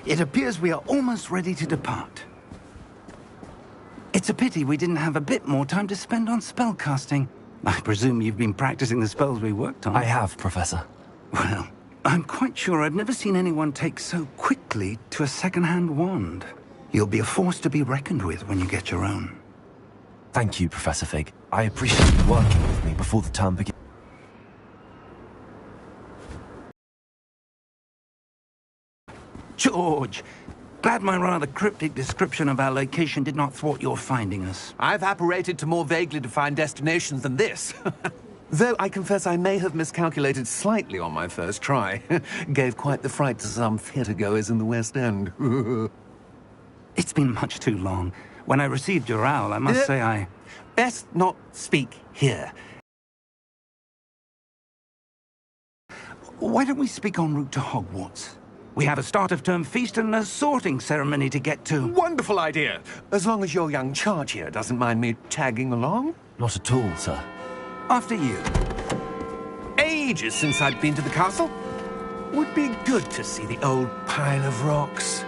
It appears we are almost ready to depart. It's a pity we didn't have a bit more time to spend on spellcasting. I presume you've been practicing the spells we worked on. I have, Professor. Well, I'm quite sure I've never seen anyone take so quickly to a second-hand wand. You'll be a force to be reckoned with when you get your own. Thank you, Professor Fig. I appreciate you working with me before the term begins. George! Glad my rather cryptic description of our location did not thwart your finding us. I've apparated to more vaguely defined destinations than this. Though I confess I may have miscalculated slightly on my first try. Gave quite the fright to some theatre-goers in the West End. It's been much too long. When I received your owl, I must say I... Best not speak here. Why don't we speak en route to Hogwarts? We have a start-of-term feast and a sorting ceremony to get to. Wonderful idea! As long as your young charge here doesn't mind me tagging along. Not at all, sir. After you. Ages since I'd been to the castle. Would be good to see the old pile of rocks.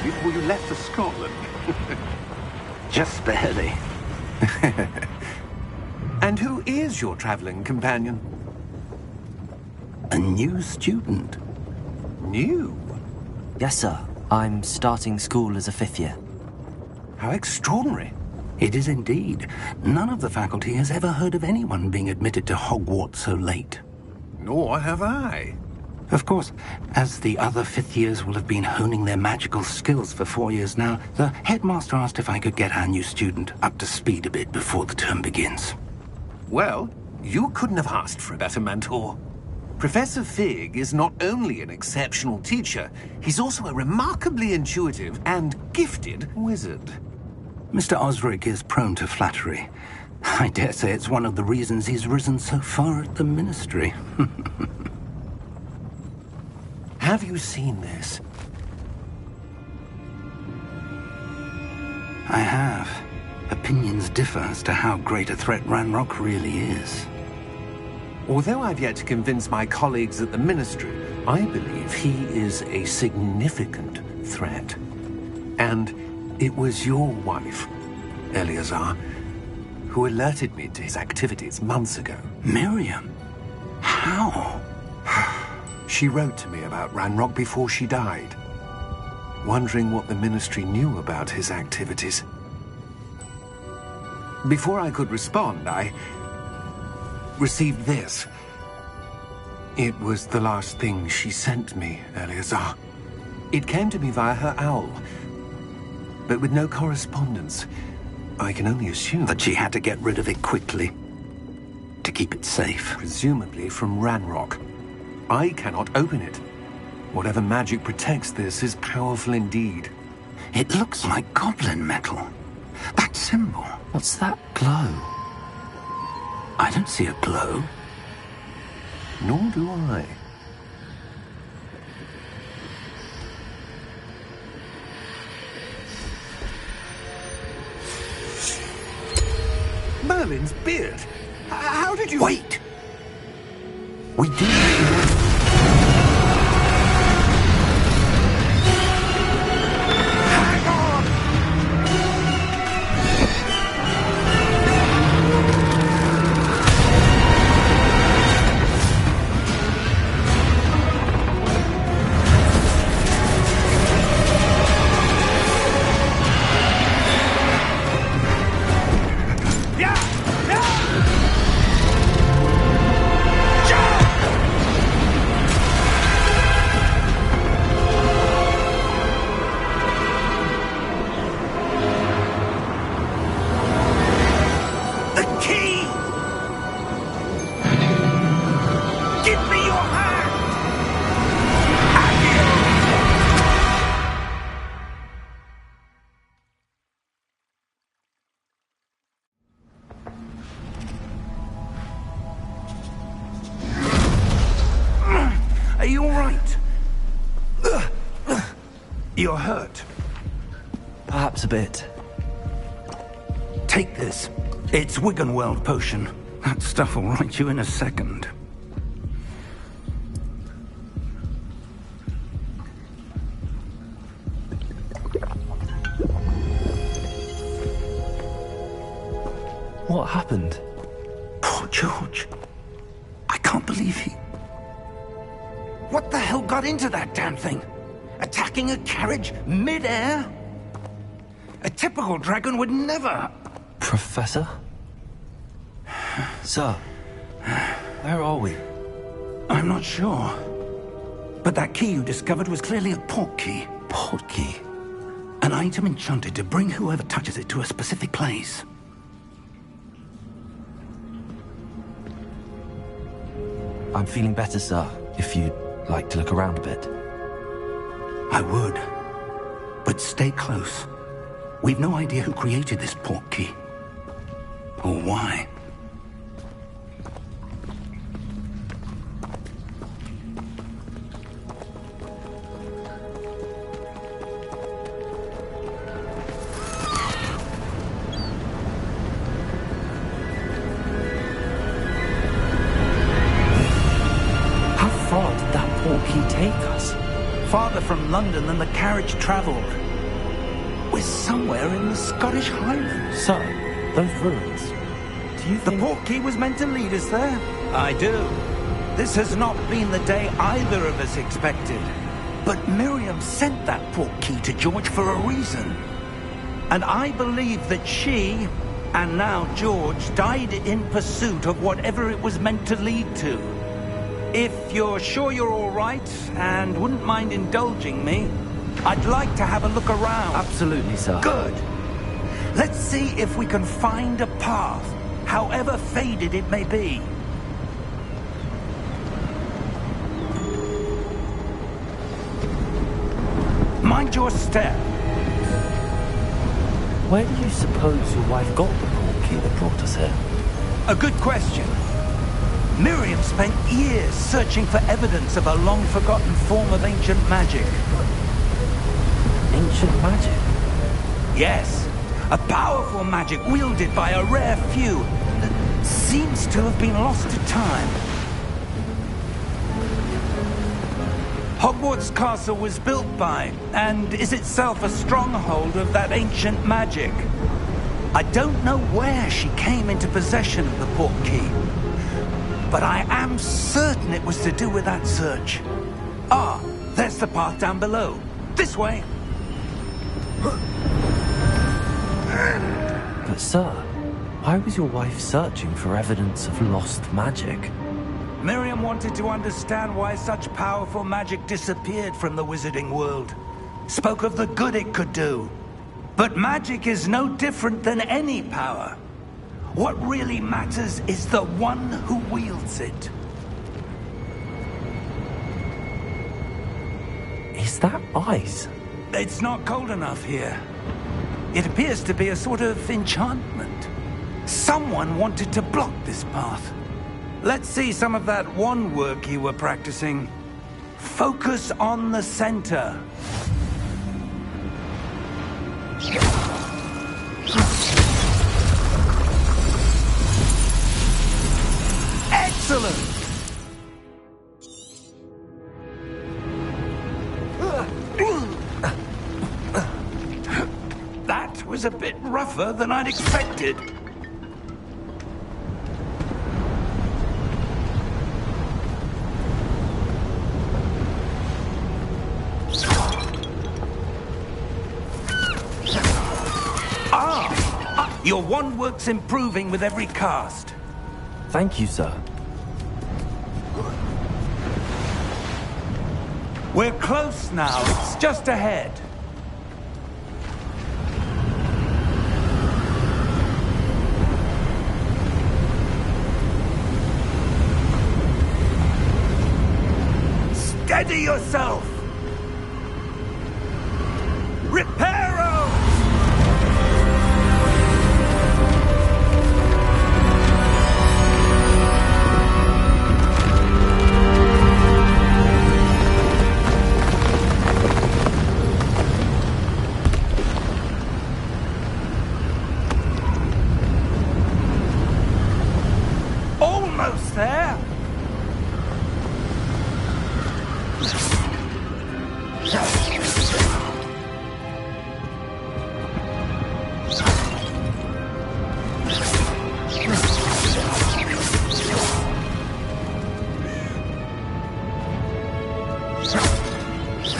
Before you left for Scotland. Just barely. And who is your traveling companion? A new student. New? Yes, sir. I'm starting school as a 5th year. How extraordinary. It is indeed. None of the faculty has ever heard of anyone being admitted to Hogwarts so late. Nor have I. Of course, as the other 5th years will have been honing their magical skills for 4 years now, the headmaster asked if I could get our new student up to speed a bit before the term begins. Well, you couldn't have asked for a better mentor. Professor Fig is not only an exceptional teacher, he's also a remarkably intuitive and gifted wizard. Mr. Osric is prone to flattery. I dare say it's one of the reasons he's risen so far at the ministry. Have you seen this? I have. Opinions differ as to how great a threat Ranrock really is. Although I've yet to convince my colleagues at the ministry, I believe he is a significant threat. And it was your wife, Eleazar, who alerted me to his activities months ago. Miriam? How? She wrote to me about Ranrock before she died, wondering what the ministry knew about his activities. Before I could respond, I received this. It was the last thing she sent me, Eleazar. It came to me via her owl, but with no correspondence. I can only assume that she had to get rid of it quickly, to keep it safe. Presumably from Ranrock. I cannot open it. Whatever magic protects this is powerful indeed. It looks like goblin metal. That symbol. What's that glow? I don't see a glow. Nor do I. Merlin's beard. How did you... Wait! We did... You're hurt. Perhaps a bit. Take this. It's Wiggenweld potion. That stuff will right you in a second. What happened? Poor George. I can't believe he... What the hell got into that damn thing? Attacking a carriage mid-air? A typical dragon would never... Professor? Sir, where are we? I'm not sure. But that key you discovered was clearly a port key. Port key? An item enchanted to bring whoever touches it to a specific place. I'm feeling better, sir, if you'd like to look around a bit. I would. But stay close. We've no idea who created this port key. Or why. Farther from London than the carriage travelled. We're somewhere in the Scottish Highlands. Sir, those ruins. Do you The think... port key was meant to lead us there? I do. This has not been the day either of us expected. But Miriam sent that port key to George for a reason. And I believe that she, and now George, died in pursuit of whatever it was meant to lead to. If you're sure you're all right, and wouldn't mind indulging me, I'd like to have a look around. Absolutely, sir. Good. Let's see if we can find a path, however faded it may be. Mind your step. Where do you suppose your wife got the port key that brought us here? A good question. Miriam spent years searching for evidence of a long-forgotten form of ancient magic. Ancient magic? Yes, a powerful magic wielded by a rare few that seems to have been lost to time. Hogwarts Castle was built by, and is itself a stronghold of that ancient magic. I don't know where she came into possession of the port key, but I am certain it was to do with that search. Ah, there's the path down below. This way. But sir, why was your wife searching for evidence of lost magic? Miriam wanted to understand why such powerful magic disappeared from the wizarding world. Spoke of the good it could do. But magic is no different than any power. What really matters is the one who wields it. Is that ice? It's not cold enough here. It appears to be a sort of enchantment. Someone wanted to block this path. Let's see some of that wand work you were practicing. Focus on the center. Excellent! That was a bit rougher than I'd expected. Your wand work's improving with every cast. Thank you, sir. We're close now. It's just ahead. Steady yourself! Reparo! Almost there.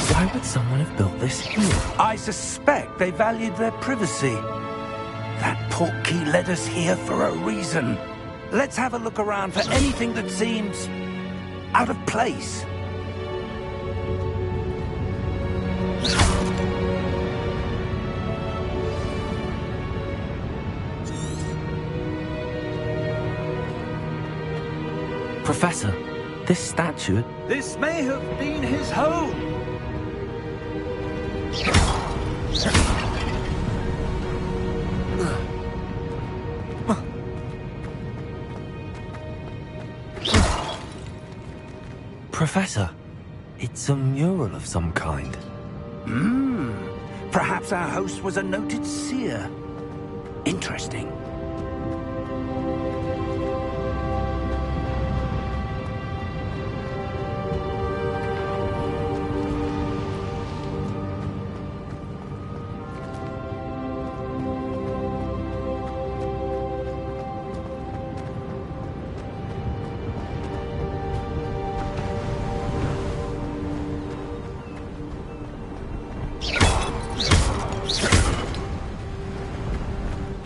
Why would someone have built this here? I suspect they valued their privacy. That portkey led us here for a reason. Let's have a look around for anything that seems out of place. Professor, this statue... This may have been his home. Professor, it's a mural of some kind. Perhaps our host was a noted seer. Interesting.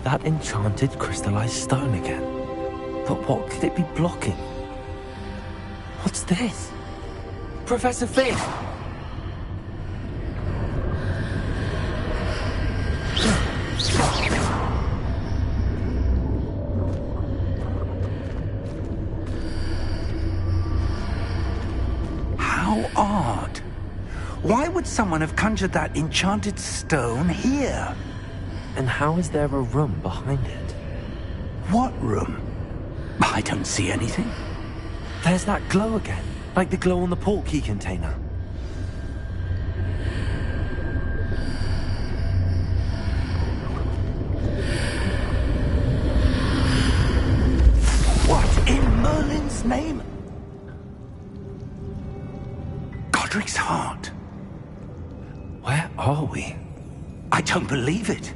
That enchanted crystallized stone again. But what could it be blocking? What's this? Professor Fig! How odd. Why would someone have conjured that enchanted stone here? And how is there a room behind it? What room? I don't see anything. There's that glow again, like the glow on the portkey container. What in Merlin's name? Godric's heart. Where are we? I don't believe it.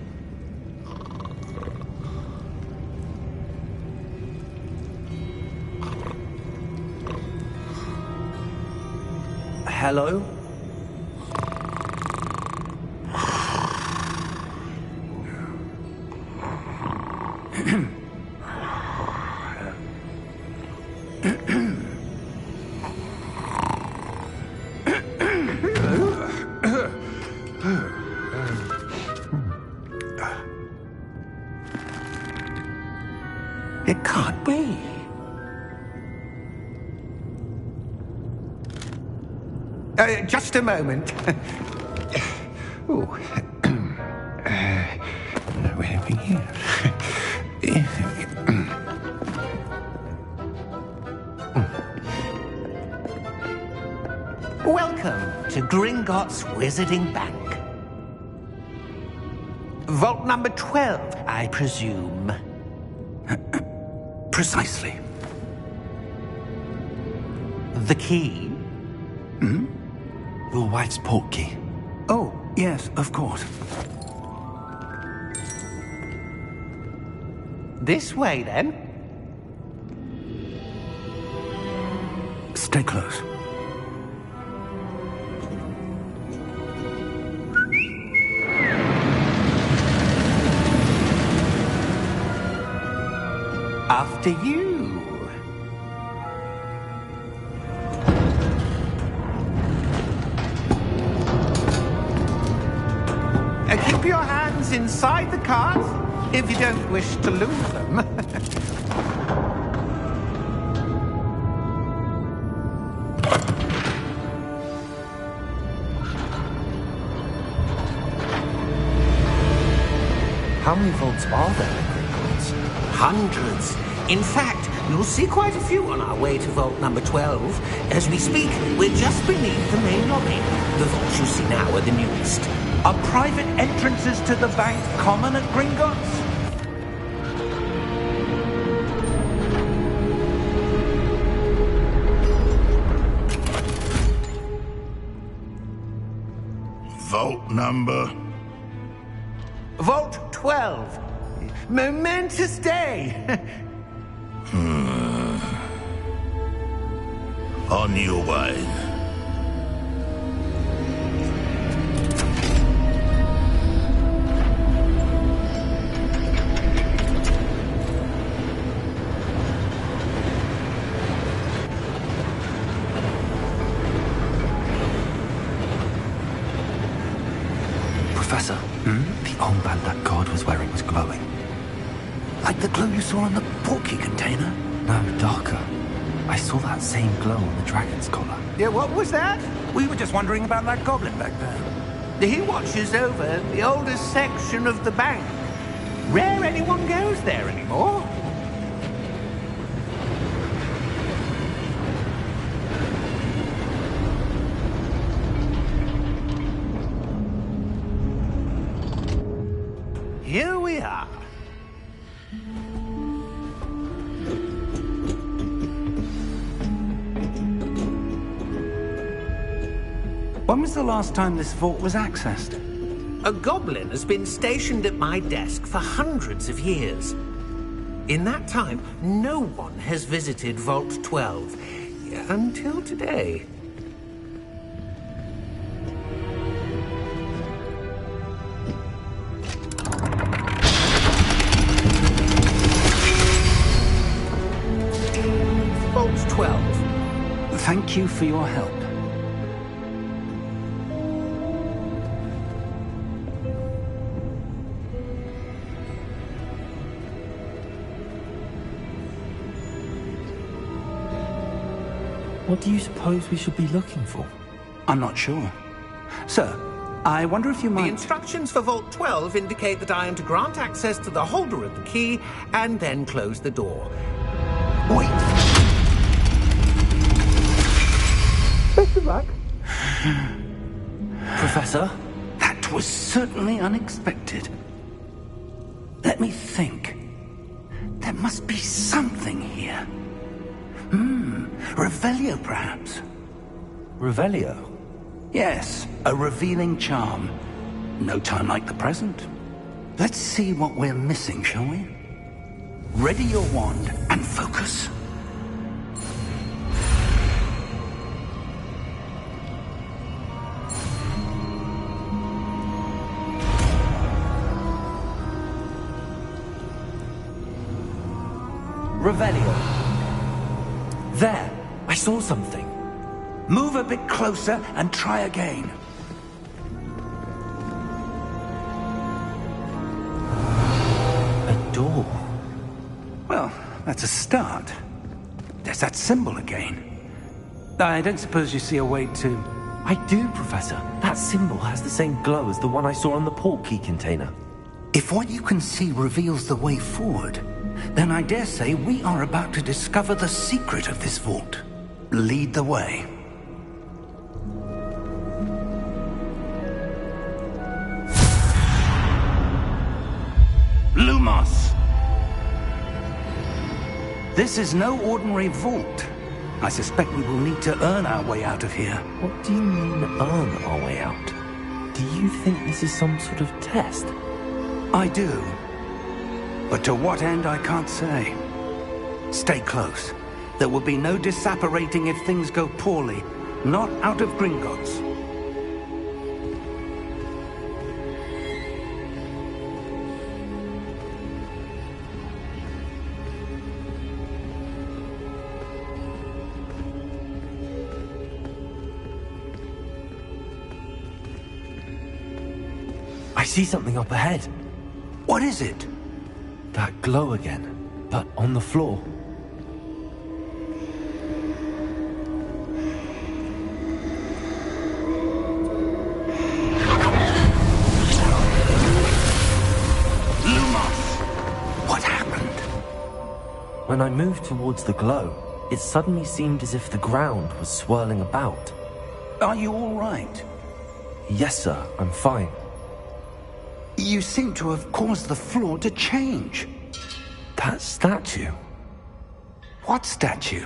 Hello? It can't be. Just a moment. Oh. Where are we here? Welcome to Gringotts Wizarding Bank. Vault number 12, I presume. Precisely. The key? Your wife's portkey. Oh, yes, of course. This way, then. Stay close. After you. Keep your hands inside the cart if you don't wish to lose them. How many vaults are there at Gringotts? Hundreds. In fact, you'll see quite a few on our way to vault number 12. As we speak, we're just beneath the main lobby. The vaults you see now are the newest. Are private entrances to the bank common at Gringotts? Number? Vault 12. Momentous day. On your way. Professor, the armband that guard was wearing was glowing. Like the glow you saw in the porky container? No, darker. I saw that same glow on the dragon's collar. Yeah, what was that? We were just wondering about that goblin back there. He watches over the oldest section of the bank. Rare anyone goes there anymore. Here we are. When was the last time this vault was accessed? A goblin has been stationed at my desk for hundreds of years. In that time, no one has visited Vault 12 until today. Vault 12. Thank you for your help. What do you suppose we should be looking for? I'm not sure. Sir, I wonder if you The might... instructions for Vault 12 indicate that I am to grant access to the holder of the key and then close the door. Wait! Best of luck. Professor? That was certainly unexpected. Let me think. There must be something here. Revelio, perhaps? Revelio? Yes, a revealing charm. No time like the present. Let's see what we're missing, shall we? Ready your wand and focus. Revelio. There! I saw something. Move a bit closer and try again. A door. Well, that's a start. There's that symbol again. I don't suppose you see a way to... I do, Professor. That symbol has the same glow as the one I saw on the port key container. If what you can see reveals the way forward, then I dare say we are about to discover the secret of this vault. Lead the way. Lumos! This is no ordinary vault. I suspect we will need to earn our way out of here. What do you mean, earn our way out? Do you think this is some sort of test? I do. But to what end, I can't say. Stay close. There will be no disapparating if things go poorly. Not out of Gringotts. I see something up ahead. What is it? That glow again, but on the floor. Lumos! What happened? When I moved towards the glow, it suddenly seemed as if the ground was swirling about. Are you all right? Yes, sir, I'm fine. You seem to have caused the floor to change. That statue. What statue?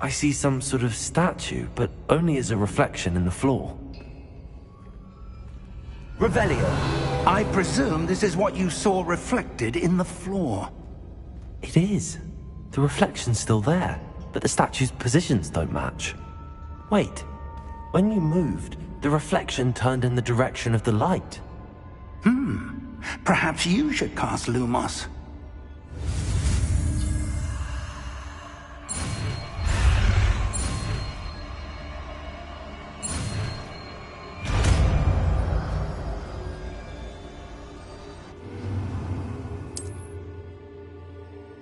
I see some sort of statue, but only as a reflection in the floor. Revelio. I presume this is what you saw reflected in the floor. It is. The reflection's still there, but the statue's positions don't match. Wait, when you moved, the reflection turned in the direction of the light. Perhaps you should cast Lumos.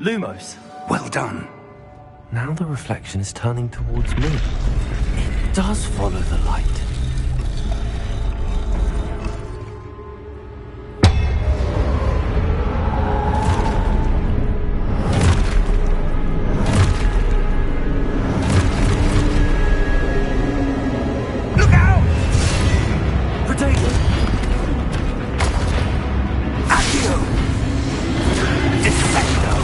Lumos. Well done. Now the reflection is turning towards me. It does follow the light. Look out! Potato! Accio! Dissecto!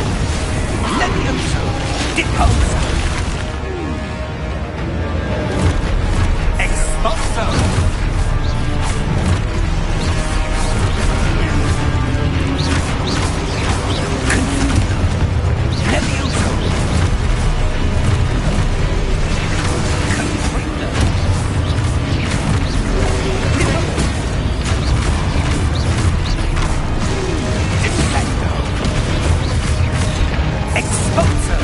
Levioso! Deposo! Expulso! Levioso! Confringo! Dissecto! Expulso!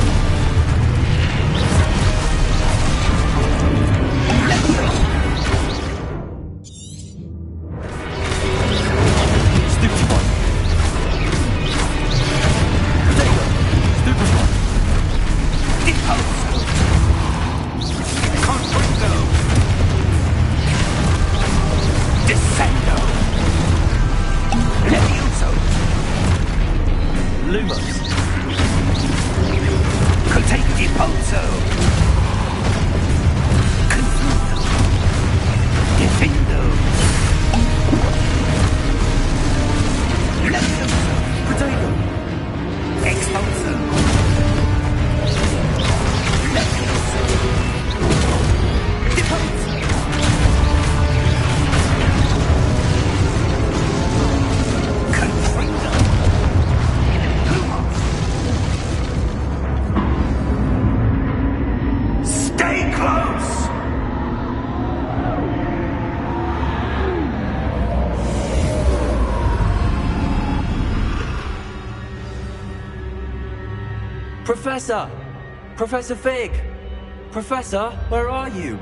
Lumos. Contate Deposo! Confundo! Defendo! Levioso! Potato! Expulso! Levioso! Deposo! Confringo! Lumos! Stay close! Professor! Professor Fig! Professor, where are you?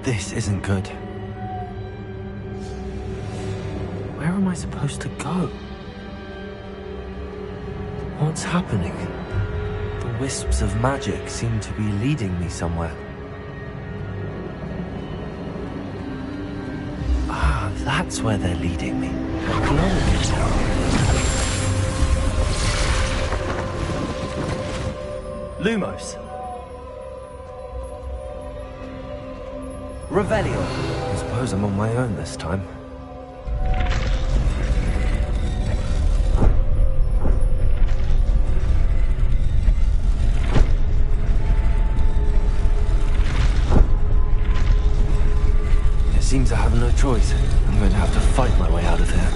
This isn't good. Where am I supposed to go? What's happening? The wisps of magic seem to be leading me somewhere. Ah, that's where they're leading me. Glowing. Lumos. Revelio. I suppose I'm on my own this time. It seems I have no choice. I'm going to have to fight my way out of here.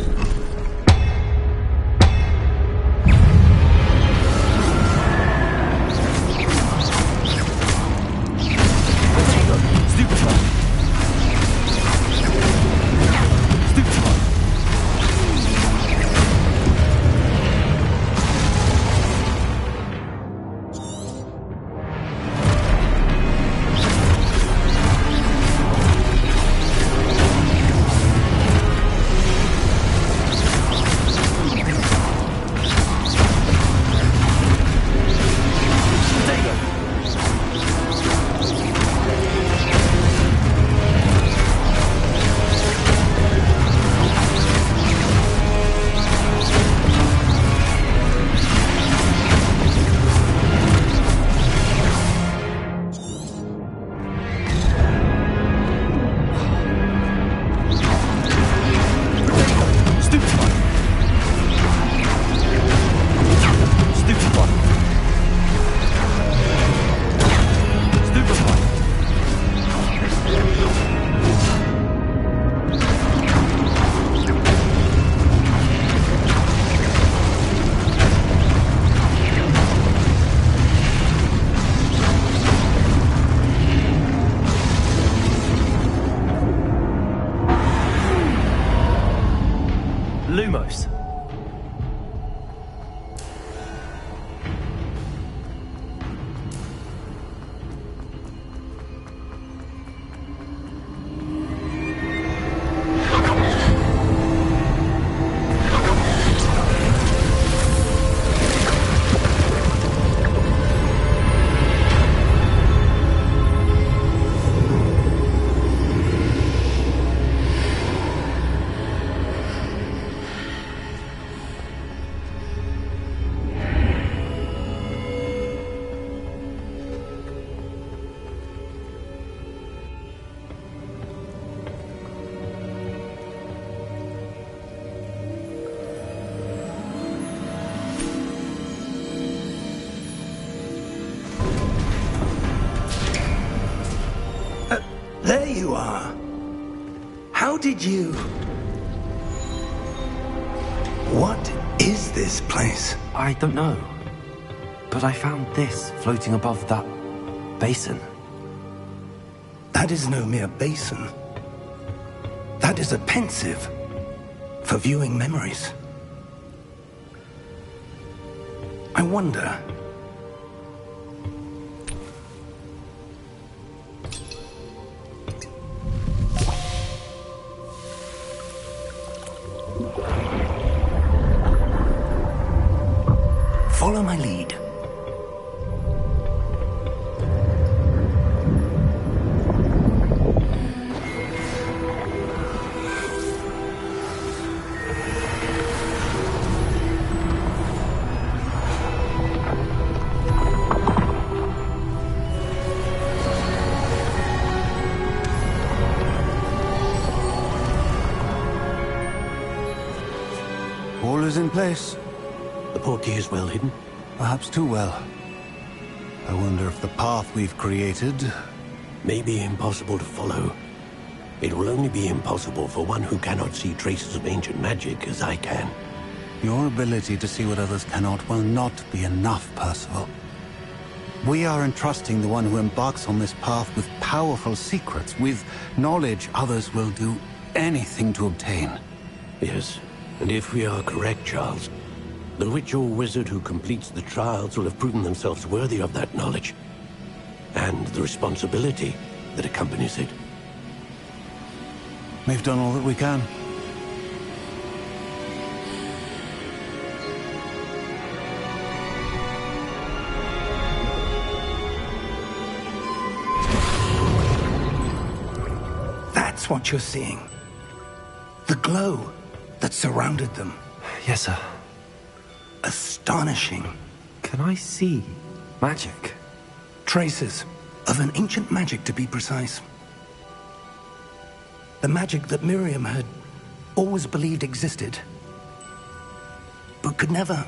There you are. How did you... What is this place? I don't know. But I found this floating above that basin. That is no mere basin. That is a pensive for viewing memories. I wonder... Follow my lead. All is in place. The portkey is well hidden. Perhaps too well. I wonder if the path we've created... May be impossible to follow. It will only be impossible for one who cannot see traces of ancient magic as I can. Your ability to see what others cannot will not be enough, Percival. We are entrusting the one who embarks on this path with powerful secrets, with knowledge others will do anything to obtain. Yes, and if we are correct, Charles, the witch or wizard who completes the trials will have proven themselves worthy of that knowledge, and the responsibility that accompanies it. We've done all that we can. That's what you're seeing. The glow that surrounded them. Yes, sir. Astonishing. Can I see magic? Traces of an ancient magic, to be precise. The magic that Miriam had always believed existed, but could never.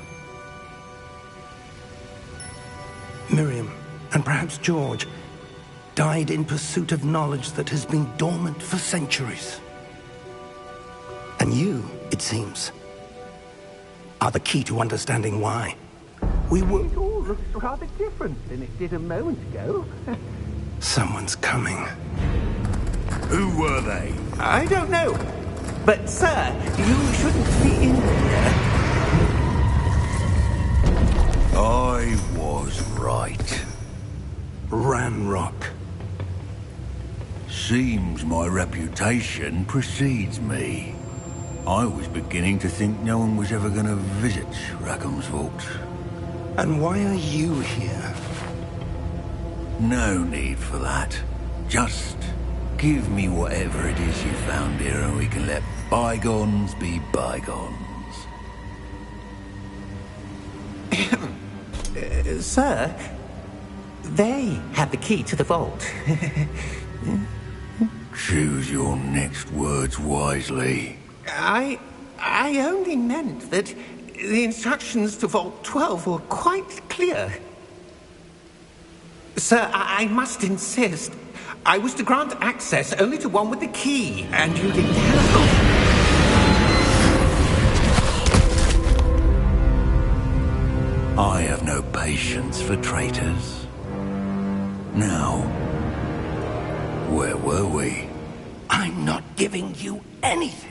Miriam, and perhaps George, died in pursuit of knowledge that has been dormant for centuries. And you, it seems, are the key to understanding why. We were... It all looks rather different than it did a moment ago. Someone's coming. Who were they? I don't know. But, sir, you shouldn't be in here. I was right. Ranrock. Seems my reputation precedes me. I was beginning to think no one was ever going to visit Rackham's vault. And why are you here? No need for that. Just give me whatever it is you found here and we can let bygones be bygones. Sir, they had the key to the vault. Choose your next words wisely. I only meant that the instructions to Vault 12 were quite clear. Sir, I must insist. I was to grant access only to one with the key, and you didn't have I have no patience for traitors. Now, where were we? I'm not giving you anything.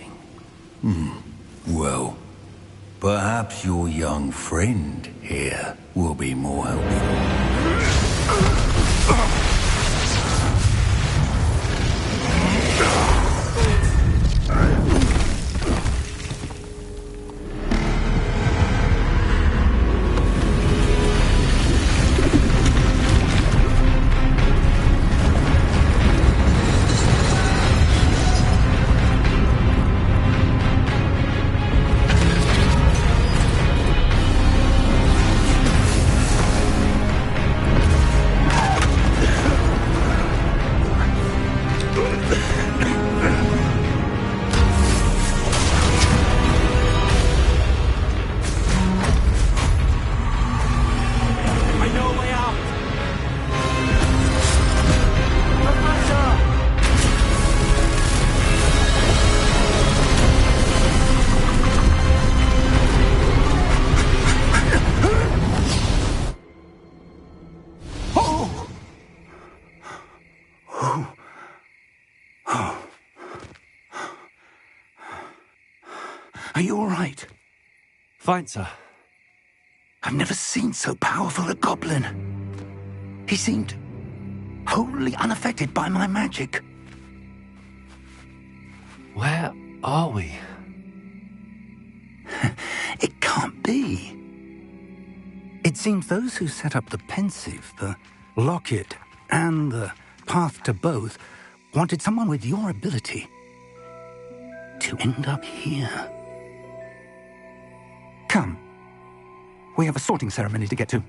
Well, perhaps your young friend here will be more helpful. Are you all right? Fine, sir. I've never seen so powerful a goblin. He seemed wholly unaffected by my magic. Where are we? It can't be. It seems those who set up the pensive, the locket, and the path to both wanted someone with your ability to end up here. Come. We have a sorting ceremony to get to.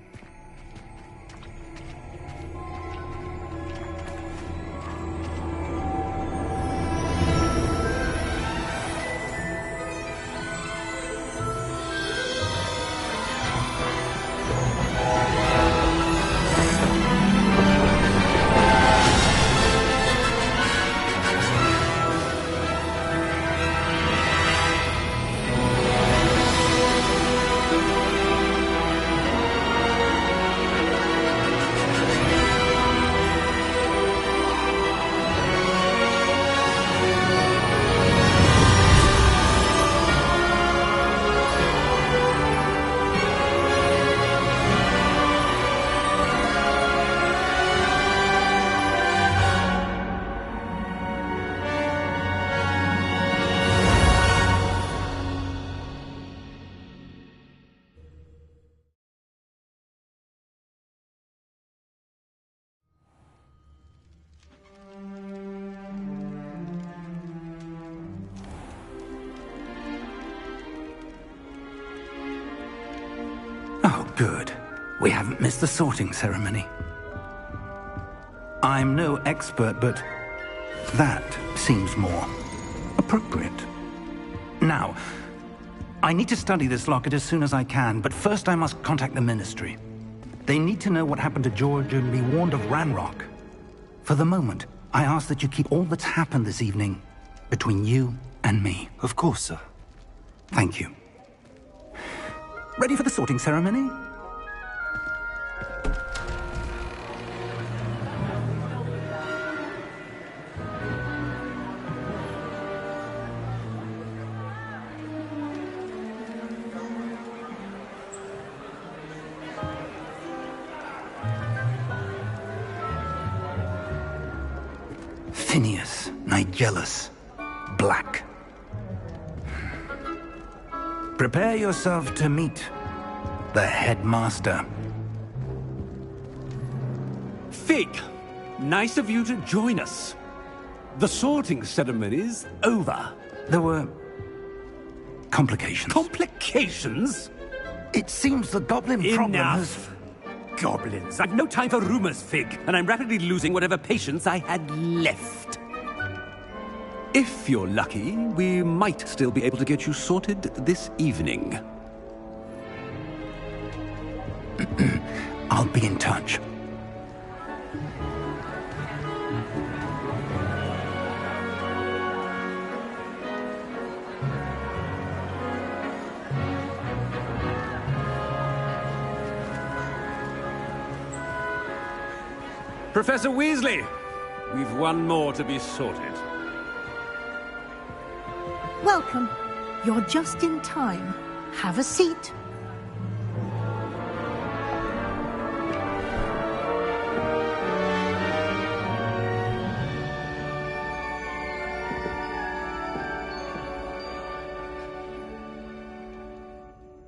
Oh, good. We haven't missed the sorting ceremony. I'm no expert, but that seems more appropriate. Now, I need to study this locket as soon as I can, but first I must contact the Ministry. They need to know what happened to George and be warned of Ranrock. For the moment, I ask that you keep all that's happened this evening between you and me. Of course, sir. Thank you. Ready for the sorting ceremony? Phineas, Nigellus, Black. Prepare yourself to meet the headmaster. Fig, nice of you to join us. The sorting ceremony's over. There were complications. Complications? It seems the goblin problem has... Enough. Goblins. I've no time for rumors, Fig, and I'm rapidly losing whatever patience I had left. If you're lucky, we might still be able to get you sorted this evening. I'll be in touch. Professor Weasley, we've one more to be sorted. Welcome. You're just in time. Have a seat.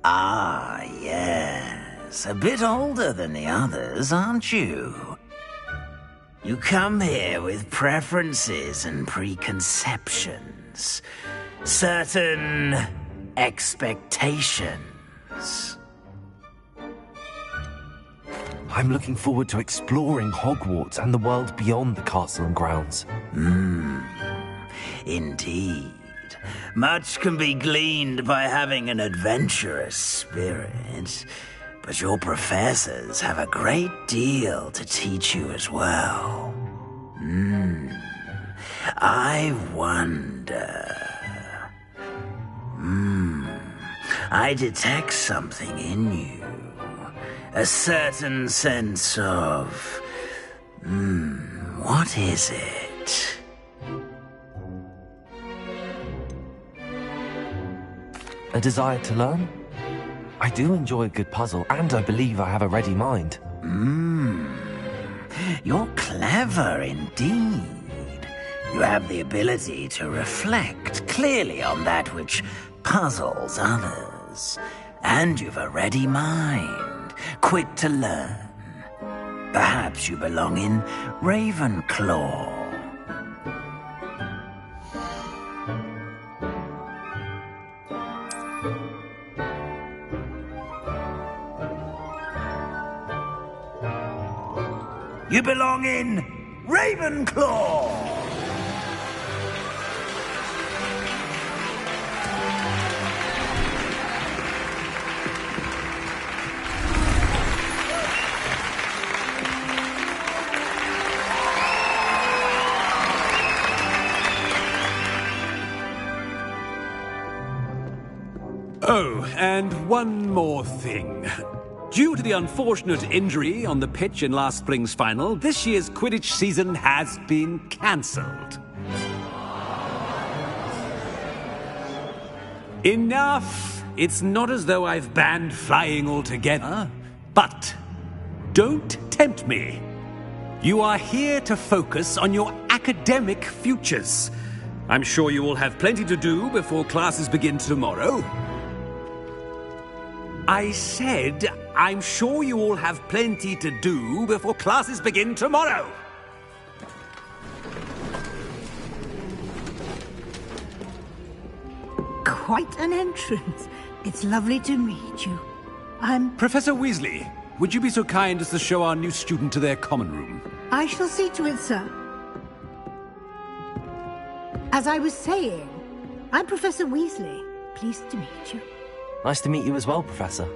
Ah, yes. A bit older than the others, aren't you? You come here with preferences and preconceptions. Certain expectations. I'm looking forward to exploring Hogwarts and the world beyond the castle and grounds. Indeed. Much can be gleaned by having an adventurous spirit, but your professors have a great deal to teach you as well. I wonder... I detect something in you. A certain sense of... what is it? A desire to learn? I do enjoy a good puzzle, and I believe I have a ready mind. You're clever indeed. You have the ability to reflect clearly on that which puzzles others. And you've a ready mind, quick to learn. Perhaps you belong in Ravenclaw. You belong in Ravenclaw! Oh, and one more thing. Due to the unfortunate injury on the pitch in last spring's final, this year's Quidditch season has been cancelled. Enough! It's not as though I've banned flying altogether, but don't tempt me. You are here to focus on your academic futures. I'm sure you will have plenty to do before classes begin tomorrow. I said, I'm sure you all have plenty to do before classes begin tomorrow. Quite an entrance. It's lovely to meet you. I'm... Professor Weasley, would you be so kind as to show our new student to their common room? I shall see to it, sir. As I was saying, I'm Professor Weasley. Pleased to meet you. Nice to meet you as well, Professor.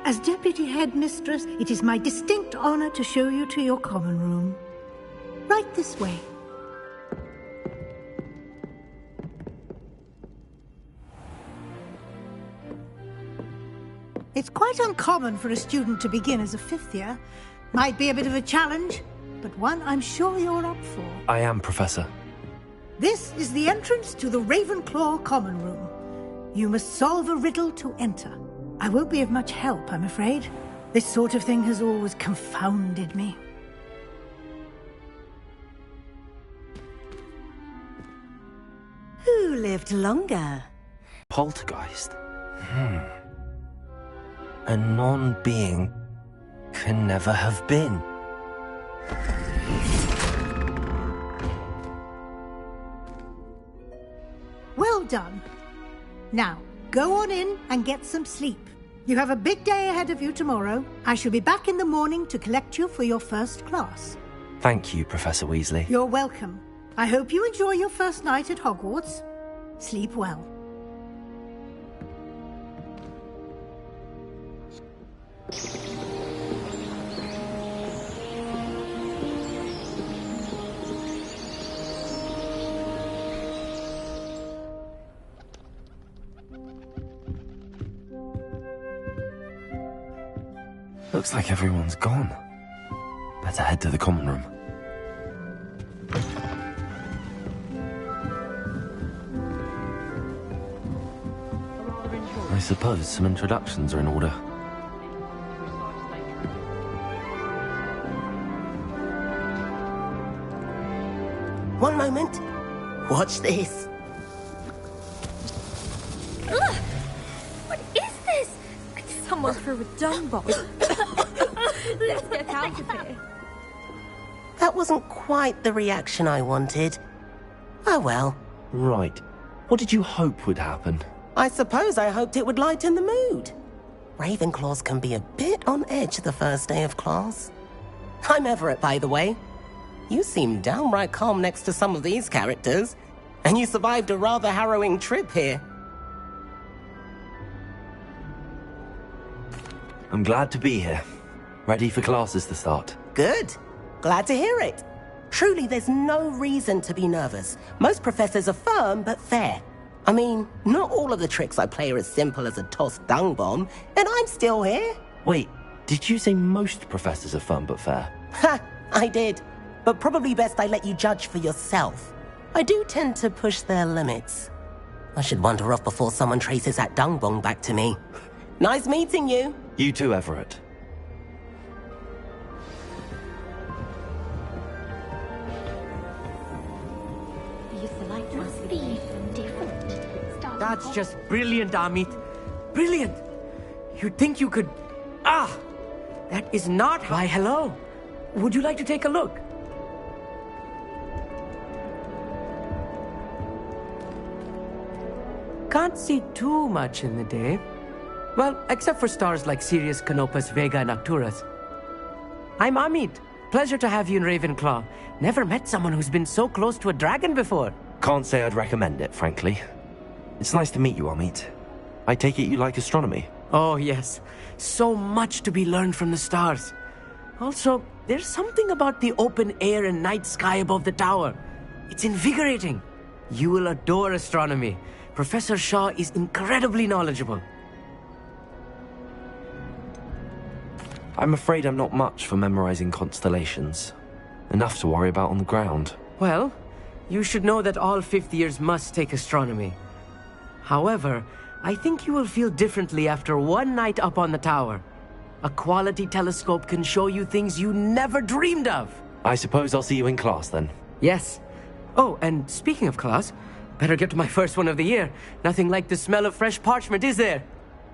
As Deputy Headmistress, it is my distinct honor to show you to your common room. Right this way. It's quite uncommon for a student to begin as a fifth year. Might be a bit of a challenge, but one I'm sure you're up for. I am, Professor. This is the entrance to the Ravenclaw common room. You must solve a riddle to enter. I won't be of much help, I'm afraid. This sort of thing has always confounded me. Who lived longer? Poltergeist? A non-being can never have been. Well done. Now, go on in and get some sleep. You have a big day ahead of you tomorrow. I shall be back in the morning to collect you for your first class. Thank you, Professor Weasley. You're welcome. I hope you enjoy your first night at Hogwarts. Sleep well. Looks like everyone's gone. Better head to the common room. I suppose some introductions are in order. One moment. Watch this. Ugh! What is this? Someone threw a dung bomb. Let's get out of here. That wasn't quite the reaction I wanted. Oh well. Right. What did you hope would happen? I suppose I hoped it would lighten the mood. Ravenclaws can be a bit on edge the first day of class. I'm Everett, by the way. You seem downright calm next to some of these characters, and you survived a rather harrowing trip here. I'm glad to be here. Ready for classes to start. Good. Glad to hear it. Truly, there's no reason to be nervous. Most professors are firm but fair. I mean, not all of the tricks I play are as simple as a tossed dung bomb, and I'm still here. Wait, did you say most professors are fun but fair? Ha! I did. But probably best I let you judge for yourself. I do tend to push their limits. I should wander off before someone traces that dung bong back to me. Nice meeting you. You too, Everett. That's just brilliant, Amit. Brilliant! You'd think you could... Ah! That is not... Why, hello. Would you like to take a look? Can't see too much in the day. Well, except for stars like Sirius, Canopus, Vega, and Arcturus. I'm Amit. Pleasure to have you in Ravenclaw. Never met someone who's been so close to a dragon before. Can't say I'd recommend it, frankly. It's nice to meet you, Amit. I take it you like astronomy? Oh, yes. So much to be learned from the stars. Also, there's something about the open air and night sky above the tower. It's invigorating. You will adore astronomy. Professor Shaw is incredibly knowledgeable. I'm afraid I'm not much for memorizing constellations. Enough to worry about on the ground. Well, you should know that all fifth years must take astronomy. However, I think you will feel differently after one night up on the tower. A quality telescope can show you things you never dreamed of. I suppose I'll see you in class then. Yes. Oh, and speaking of class, better get to my first one of the year. Nothing like the smell of fresh parchment, is there?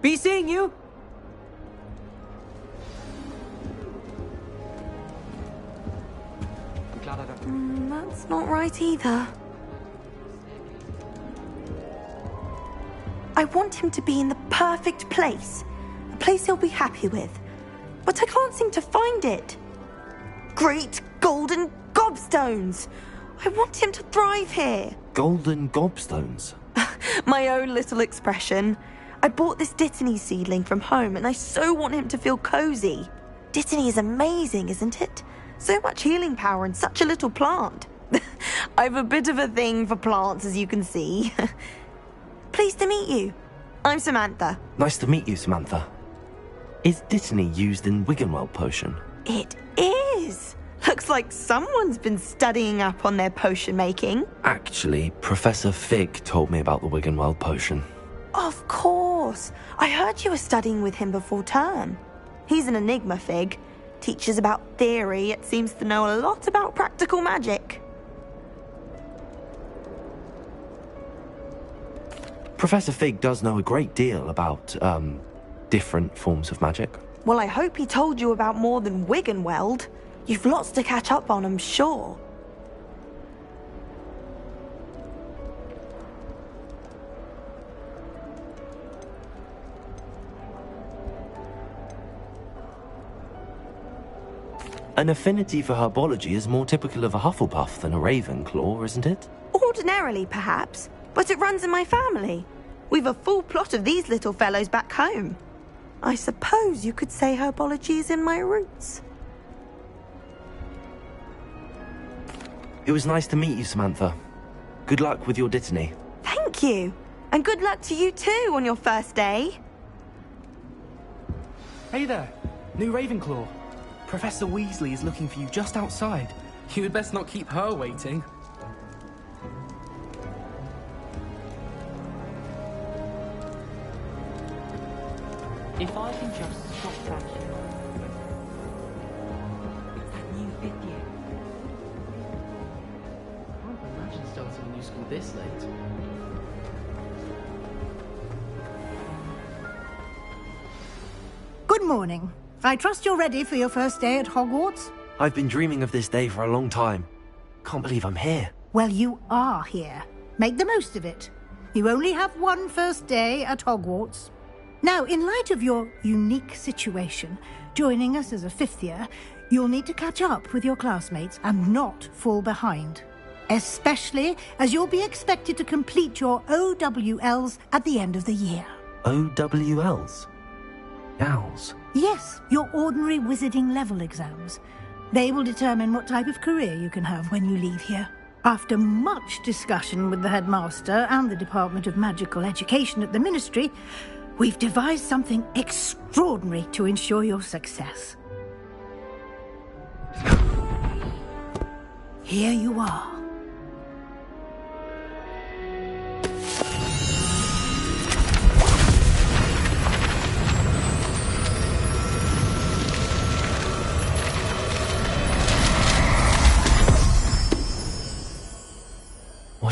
Be seeing you! That's not right either. I want him to be in the perfect place. A place he'll be happy with. But I can't seem to find it. Great golden gobstones! I want him to thrive here. Golden gobstones? My own little expression. I bought this Dittany seedling from home and I so want him to feel cozy. Dittany is amazing, isn't it? So much healing power in such a little plant. I've a bit of a thing for plants, as you can see. Pleased to meet you. I'm Samantha. Nice to meet you, Samantha. Is Dittany used in Wiggenweld potion? It is. Looks like someone's been studying up on their potion making. Actually, Professor Fig told me about the Wiggenweld potion. Of course. I heard you were studying with him before term. He's an enigma, Fig. Teaches about theory, yet seems to know a lot about practical magic. Professor Fig does know a great deal about, different forms of magic. Well, I hope he told you about more than Wiggenweld. You've lots to catch up on, I'm sure. An affinity for herbology is more typical of a Hufflepuff than a Ravenclaw, isn't it? Ordinarily, perhaps, but it runs in my family. We've a full plot of these little fellows back home. I suppose you could say herbology is in my roots. It was nice to meet you, Samantha. Good luck with your Dittany. Thank you. And good luck to you too on your first day. Hey there, new Ravenclaw. Professor Weasley is looking for you just outside. You had best not keep her waiting. If I can just stop that here. It's that new fifth year. I can't imagine starting a new school this late. Good morning. I trust you're ready for your first day at Hogwarts? I've been dreaming of this day for a long time. Can't believe I'm here. Well, you are here. Make the most of it. You only have one first day at Hogwarts. Now, in light of your unique situation, joining us as a fifth year, you'll need to catch up with your classmates and not fall behind. Especially as you'll be expected to complete your OWLs at the end of the year. OWLs? Owls? Yes, your ordinary wizarding level exams. They will determine what type of career you can have when you leave here. After much discussion with the headmaster and the Department of Magical Education at the Ministry, we've devised something extraordinary to ensure your success. Here you are.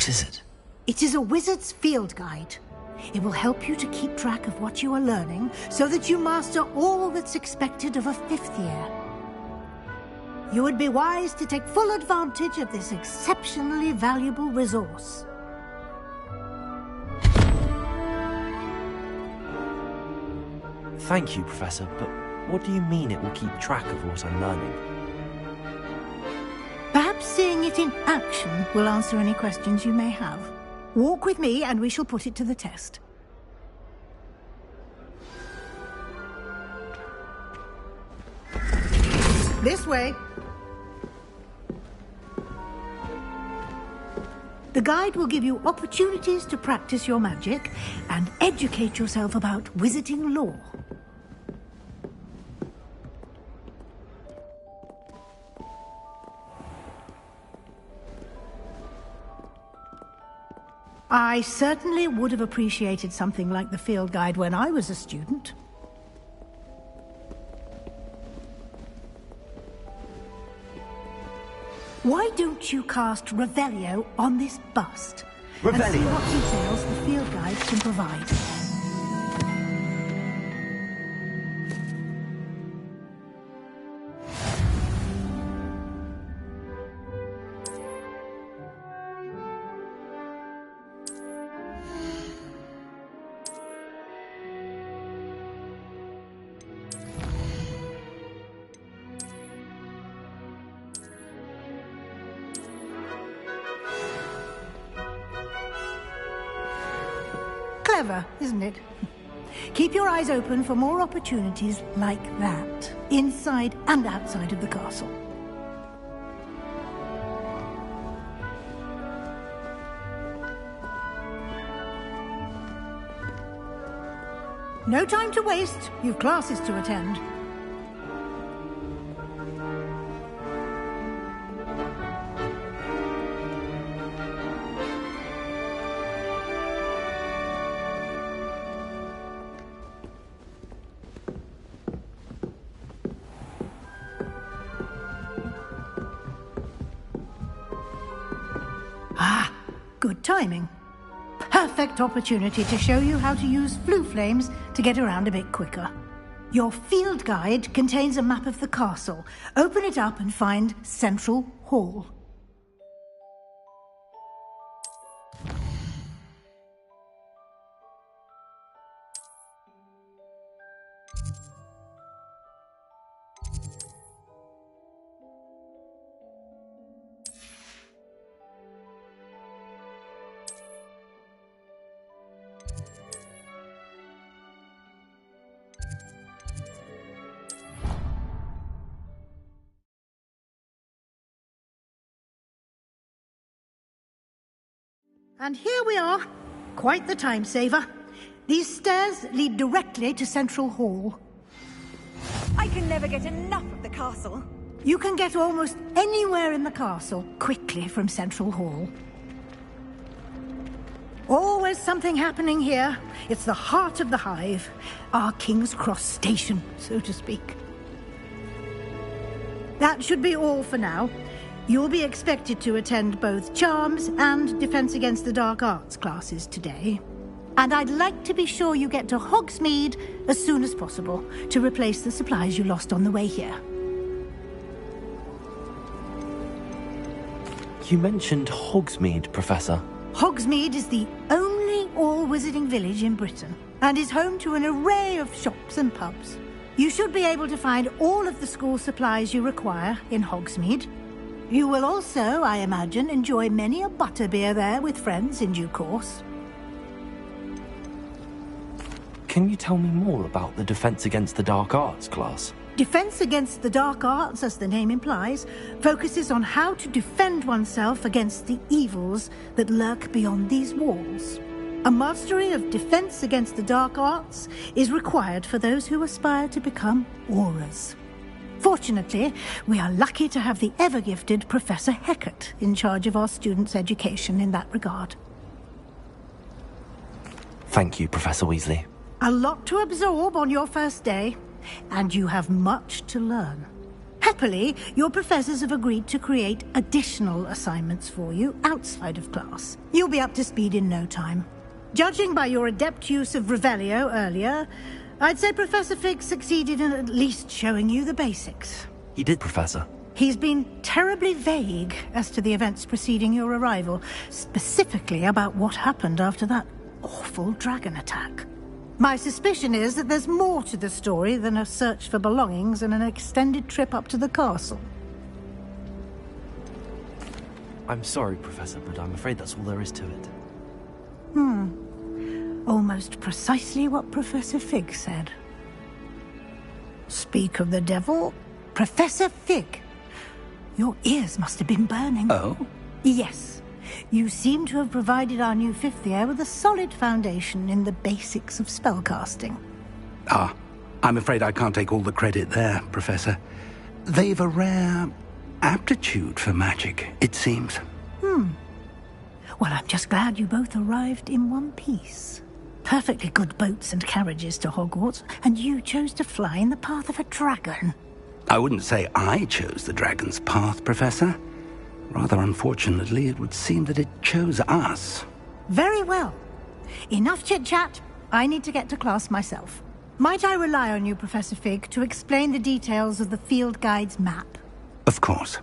What is it? It is a wizard's field guide. It will help you to keep track of what you are learning so that you master all that's expected of a 5th year. You would be wise to take full advantage of this exceptionally valuable resource. Thank you, Professor, but what do you mean it will keep track of what I'm learning? Perhaps seeing it in action will answer any questions you may have. Walk with me and we shall put it to the test. This way. The guide will give you opportunities to practice your magic and educate yourself about wizarding lore. I certainly would have appreciated something like the field guide when I was a student. Why don't you cast Revelio on this bust? Revelio? And see what details the field guide can provide. Clever, isn't it? Keep your eyes open for more opportunities like that, inside and outside of the castle. No time to waste. You've classes to attend. Ah, good timing. Perfect opportunity to show you how to use flue flames to get around a bit quicker. Your field guide contains a map of the castle. Open it up and find Central Hall. And here we are. Quite the time saver. These stairs lead directly to Central Hall. I can never get enough of the castle. You can get almost anywhere in the castle quickly from Central Hall. Always something happening here. It's the heart of the hive. Our King's Cross station, so to speak. That should be all for now. You'll be expected to attend both Charms and Defense Against the Dark Arts classes today. And I'd like to be sure you get to Hogsmeade as soon as possible to replace the supplies you lost on the way here. You mentioned Hogsmeade, Professor. Hogsmeade is the only all-wizarding village in Britain and is home to an array of shops and pubs. You should be able to find all of the school supplies you require in Hogsmeade. You will also, I imagine, enjoy many a butterbeer there with friends in due course. Can you tell me more about the Defense Against the Dark Arts class? Defense Against the Dark Arts, as the name implies, focuses on how to defend oneself against the evils that lurk beyond these walls. A mastery of Defense Against the Dark Arts is required for those who aspire to become Aurors. Fortunately, we are lucky to have the ever-gifted Professor Hecat in charge of our students' education in that regard. Thank you, Professor Weasley. A lot to absorb on your first day, and you have much to learn. Happily, your professors have agreed to create additional assignments for you outside of class. You'll be up to speed in no time. Judging by your adept use of Revelio earlier, I'd say Professor Fig succeeded in at least showing you the basics. He did, Professor. He's been terribly vague as to the events preceding your arrival, specifically about what happened after that awful dragon attack. My suspicion is that there's more to the story than a search for belongings and an extended trip up to the castle. I'm sorry, Professor, but I'm afraid that's all there is to it. Almost precisely what Professor Fig said. Speak of the devil, Professor Fig. Your ears must have been burning. Oh? Yes. You seem to have provided our new fifth year with a solid foundation in the basics of spellcasting. I'm afraid I can't take all the credit there, Professor. They've a rare aptitude for magic, it seems. Well, I'm just glad you both arrived in one piece. Perfectly good boats and carriages to Hogwarts, and you chose to fly in the path of a dragon. I wouldn't say I chose the dragon's path, Professor. Rather unfortunately, it would seem that it chose us. Very well. Enough chit-chat. I need to get to class myself. Might I rely on you, Professor Fig, to explain the details of the field guide's map? Of course.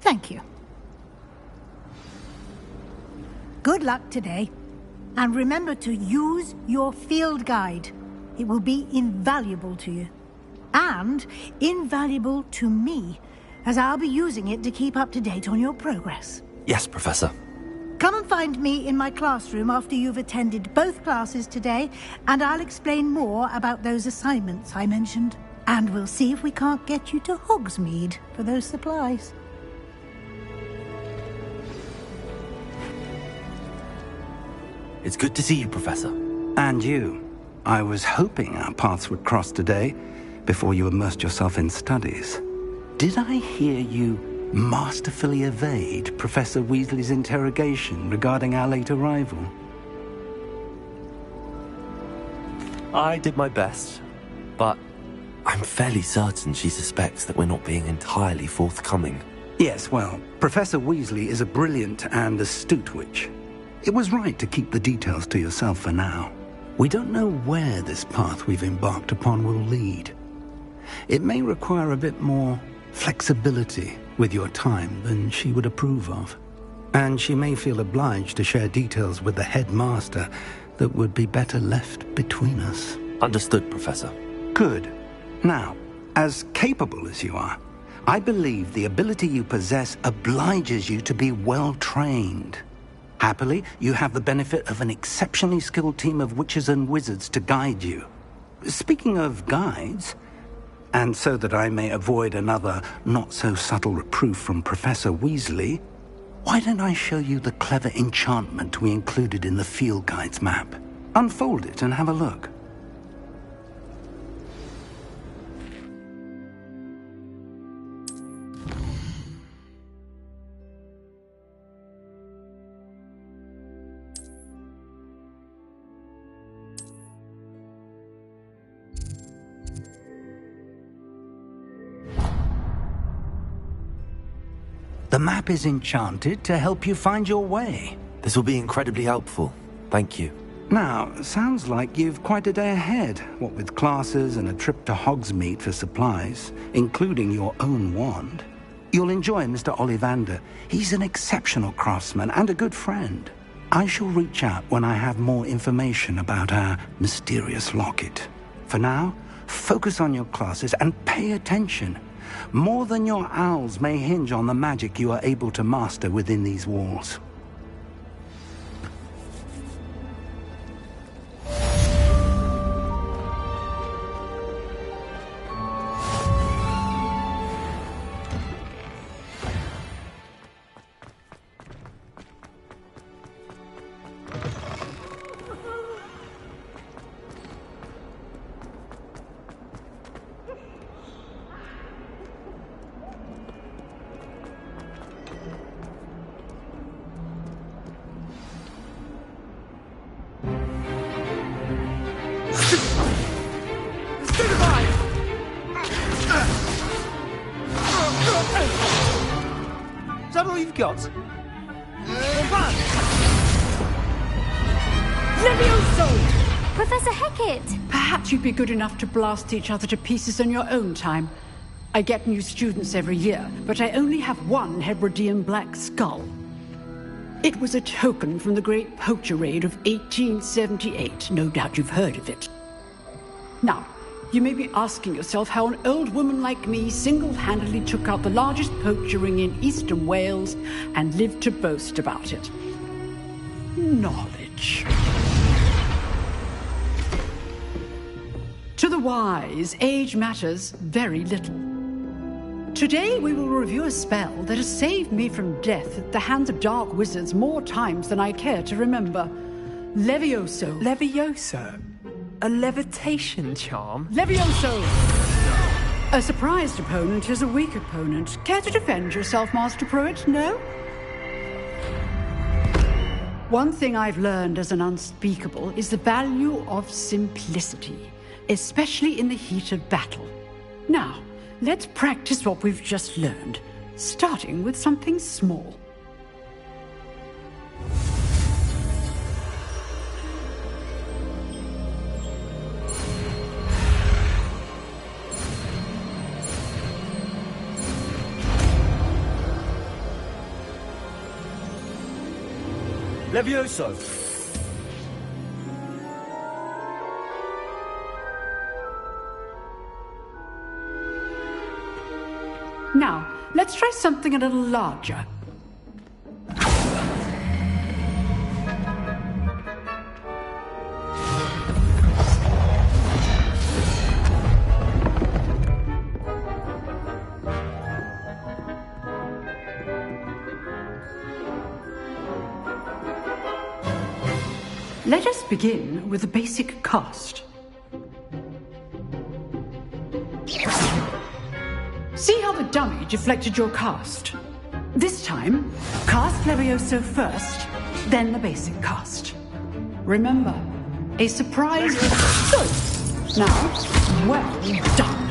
Thank you. Good luck today. And remember to use your field guide. It will be invaluable to you. And invaluable to me, as I'll be using it to keep up to date on your progress. Yes, Professor. Come and find me in my classroom after you've attended both classes today, and I'll explain more about those assignments I mentioned. And we'll see if we can't get you to Hogsmeade for those supplies. It's good to see you, Professor. And you. I was hoping our paths would cross today, before you immersed yourself in studies. Did I hear you masterfully evade Professor Weasley's interrogation regarding our late arrival? I did my best, but I'm fairly certain she suspects that we're not being entirely forthcoming. Yes, well, Professor Weasley is a brilliant and astute witch. It was right to keep the details to yourself for now. We don't know where this path we've embarked upon will lead. It may require a bit more flexibility with your time than she would approve of. And she may feel obliged to share details with the headmaster that would be better left between us. Understood, Professor. Good. Now, as capable as you are, I believe the ability you possess obliges you to be well trained. Happily, you have the benefit of an exceptionally skilled team of witches and wizards to guide you. Speaking of guides, and so that I may avoid another not-so-subtle reproof from Professor Weasley, why don't I show you the clever enchantment we included in the field guide's map? Unfold it and have a look. The map is enchanted to help you find your way. This will be incredibly helpful. Thank you. Now, sounds like you've quite a day ahead, what with classes and a trip to Hogsmeade for supplies, including your own wand. You'll enjoy Mr. Ollivander. He's an exceptional craftsman and a good friend. I shall reach out when I have more information about our mysterious locket. For now, focus on your classes and pay attention. More than your owls may hinge on the magic you are able to master within these walls. that all you've got? Levioso! Professor Hecat! Perhaps you'd be good enough to blast each other to pieces in your own time. I get new students every year, but I only have one Hebridean black skull. It was a token from the Great Poacher Raid of 1878. No doubt you've heard of it. Now, you may be asking yourself how an old woman like me single-handedly took out the largest poacher ring in eastern Wales and lived to boast about it. Knowledge. To the wise, age matters very little. Today we will review a spell that has saved me from death at the hands of dark wizards more times than I care to remember. Levioso. Levioso? A levitation charm? Levioso! A surprised opponent is a weak opponent. Care to defend yourself, Master Pruitt? No? One thing I've learned as an unspeakable is the value of simplicity, especially in the heat of battle. Now, let's practice what we've just learned, starting with something small. Levioso! Now, let's try something a little larger. Let us begin with the basic cast. See how the dummy deflected your cast? This time, cast Levioso first, then the basic cast. Remember, a surprise... Good! Now, well done.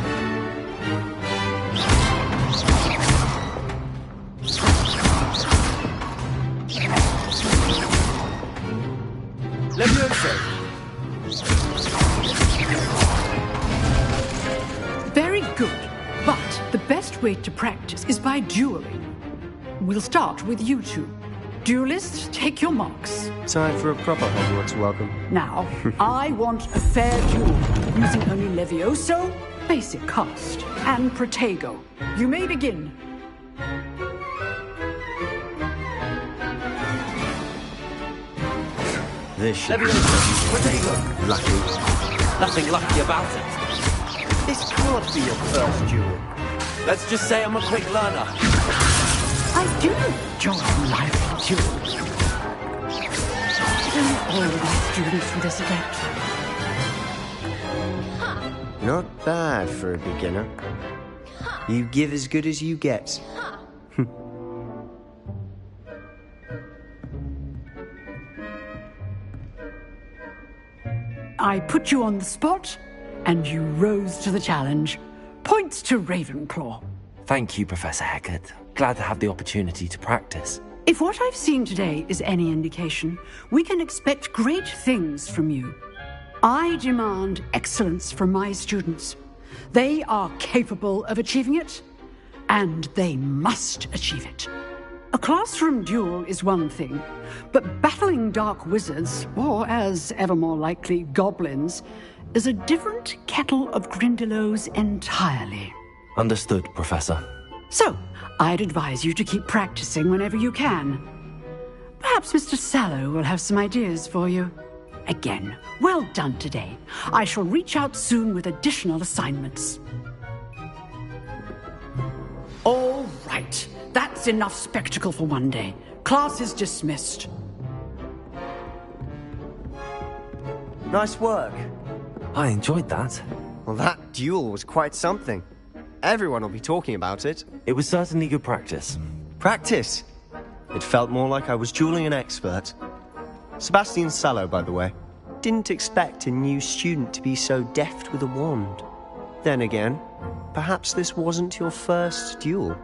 Levioso! Very good. But the best way to practice is by dueling. We'll start with you two. Duelists, take your marks. Time for a proper Hogwarts welcome. Now, I want a fair duel, using only Levioso, basic cast, and Protego. You may begin. This should be Protego! lucky. Nothing lucky about it. This can't be your first duel. Let's just say I'm a quick learner. I do enjoy lively duels. Don't all my students for this event. Not bad for a beginner. You give as good as you get. I put you on the spot, and you rose to the challenge. Points to Ravenclaw. Thank you, Professor Hecat. Glad to have the opportunity to practice. If what I've seen today is any indication, we can expect great things from you. I demand excellence from my students. They are capable of achieving it, and they must achieve it. A classroom duel is one thing, but battling dark wizards, or as ever more likely, goblins, is a different kettle of Grindylows entirely. Understood, Professor. So, I'd advise you to keep practicing whenever you can. Perhaps Mr. Sallow will have some ideas for you. Again, well done today. I shall reach out soon with additional assignments. All right. That's enough spectacle for one day. Class is dismissed. Nice work. I enjoyed that. Well, that duel was quite something. Everyone will be talking about it. It was certainly good practice. Practice? It felt more like I was dueling an expert. Sebastian Sallow, by the way. Didn't expect a new student to be so deft with a wand. Then again, perhaps this wasn't your first duel.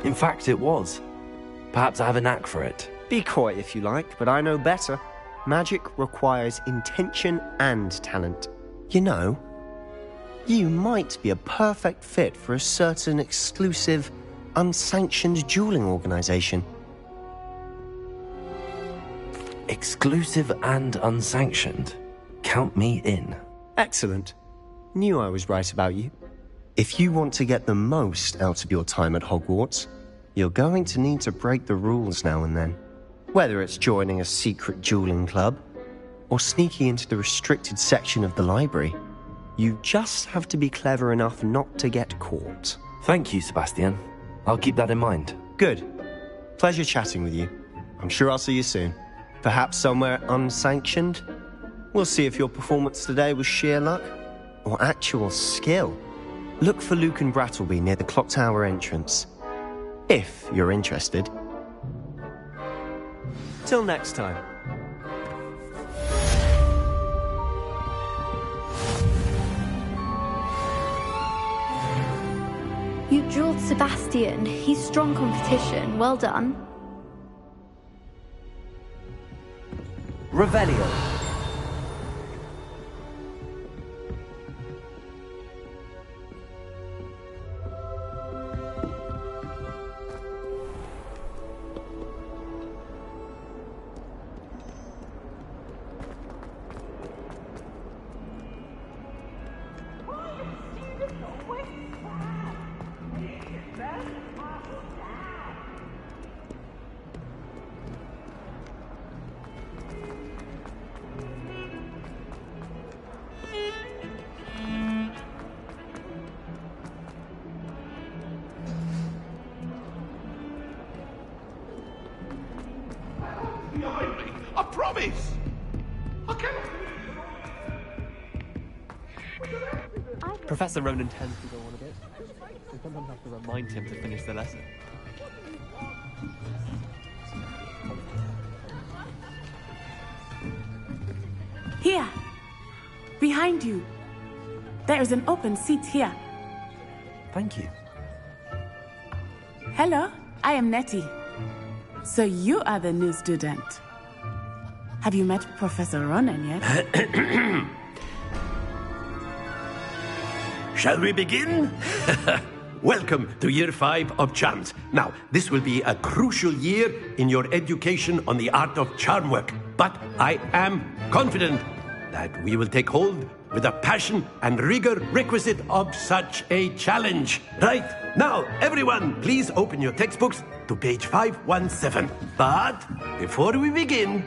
In fact, it was. Perhaps I have a knack for it. Be coy if you like, but I know better. Magic requires intention and talent. You know, you might be a perfect fit for a certain exclusive, unsanctioned dueling organization. Exclusive and unsanctioned? Count me in. Excellent. Knew I was right about you. If you want to get the most out of your time at Hogwarts, you're going to need to break the rules now and then. Whether it's joining a secret dueling club, or sneaking into the restricted section of the library, you just have to be clever enough not to get caught. Thank you, Sebastian. I'll keep that in mind. Good. Pleasure chatting with you. I'm sure I'll see you soon. Perhaps somewhere unsanctioned? We'll see if your performance today was sheer luck or actual skill. Look for Luke and Brattleby near the clock tower entrance, if you're interested. Till next time. You dueled Sebastian. He's strong competition. Well done. Revelio. Behind me! I promise! I cannot... Professor Ronan tends to go on a bit. We sometimes have to remind him to finish the lesson. Here! Behind you! There is an open seat here. Thank you. Hello, I am Nettie. So you are the new student. Have you met Professor Ronan yet? Shall we begin? Welcome to Year 5 of Charms. Now, this will be a crucial year in your education on the art of charm work. But I am confident that we will take hold with the passion and rigor requisite of such a challenge. Right, now, everyone, please open your textbooks to page 517. But before we begin,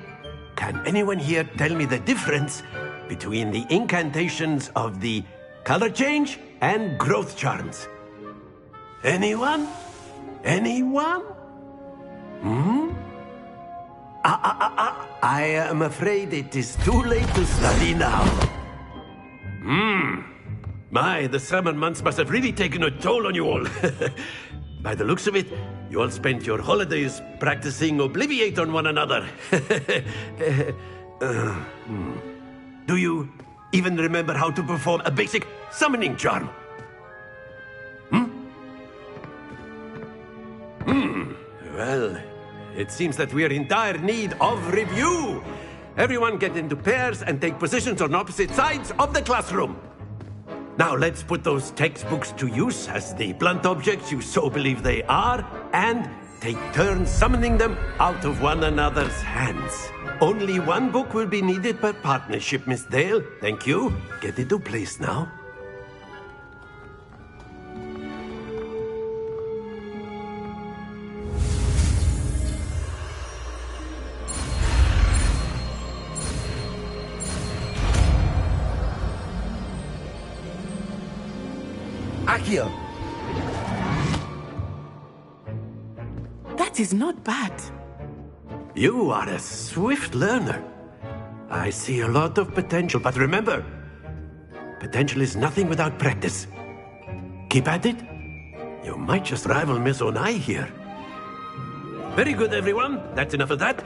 can anyone here tell me the difference between the incantations of the color change and growth charms? Anyone? Anyone? I am afraid it is too late to study now. My, the summer months must have really taken a toll on you all. By the looks of it, you all spent your holidays practicing Obliviate on one another. Do you even remember how to perform a basic summoning charm? Well, it seems that we are in dire need of review. Everyone get into pairs and take positions on opposite sides of the classroom. Now let's put those textbooks to use as the blunt objects you so believe they are, and take turns summoning them out of one another's hands. Only one book will be needed per partnership, Miss Dale. Thank you. Get into place now. Accio! That is not bad. You are a swift learner. I see a lot of potential, but remember, potential is nothing without practice. Keep at it. You might just rival Miss Onai here. Very good, everyone. That's enough of that.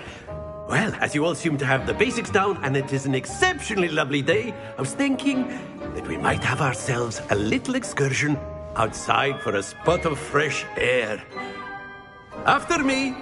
Well, as you all seem to have the basics down, and it is an exceptionally lovely day, I was thinking that we might have ourselves a little excursion outside for a spot of fresh air. After me!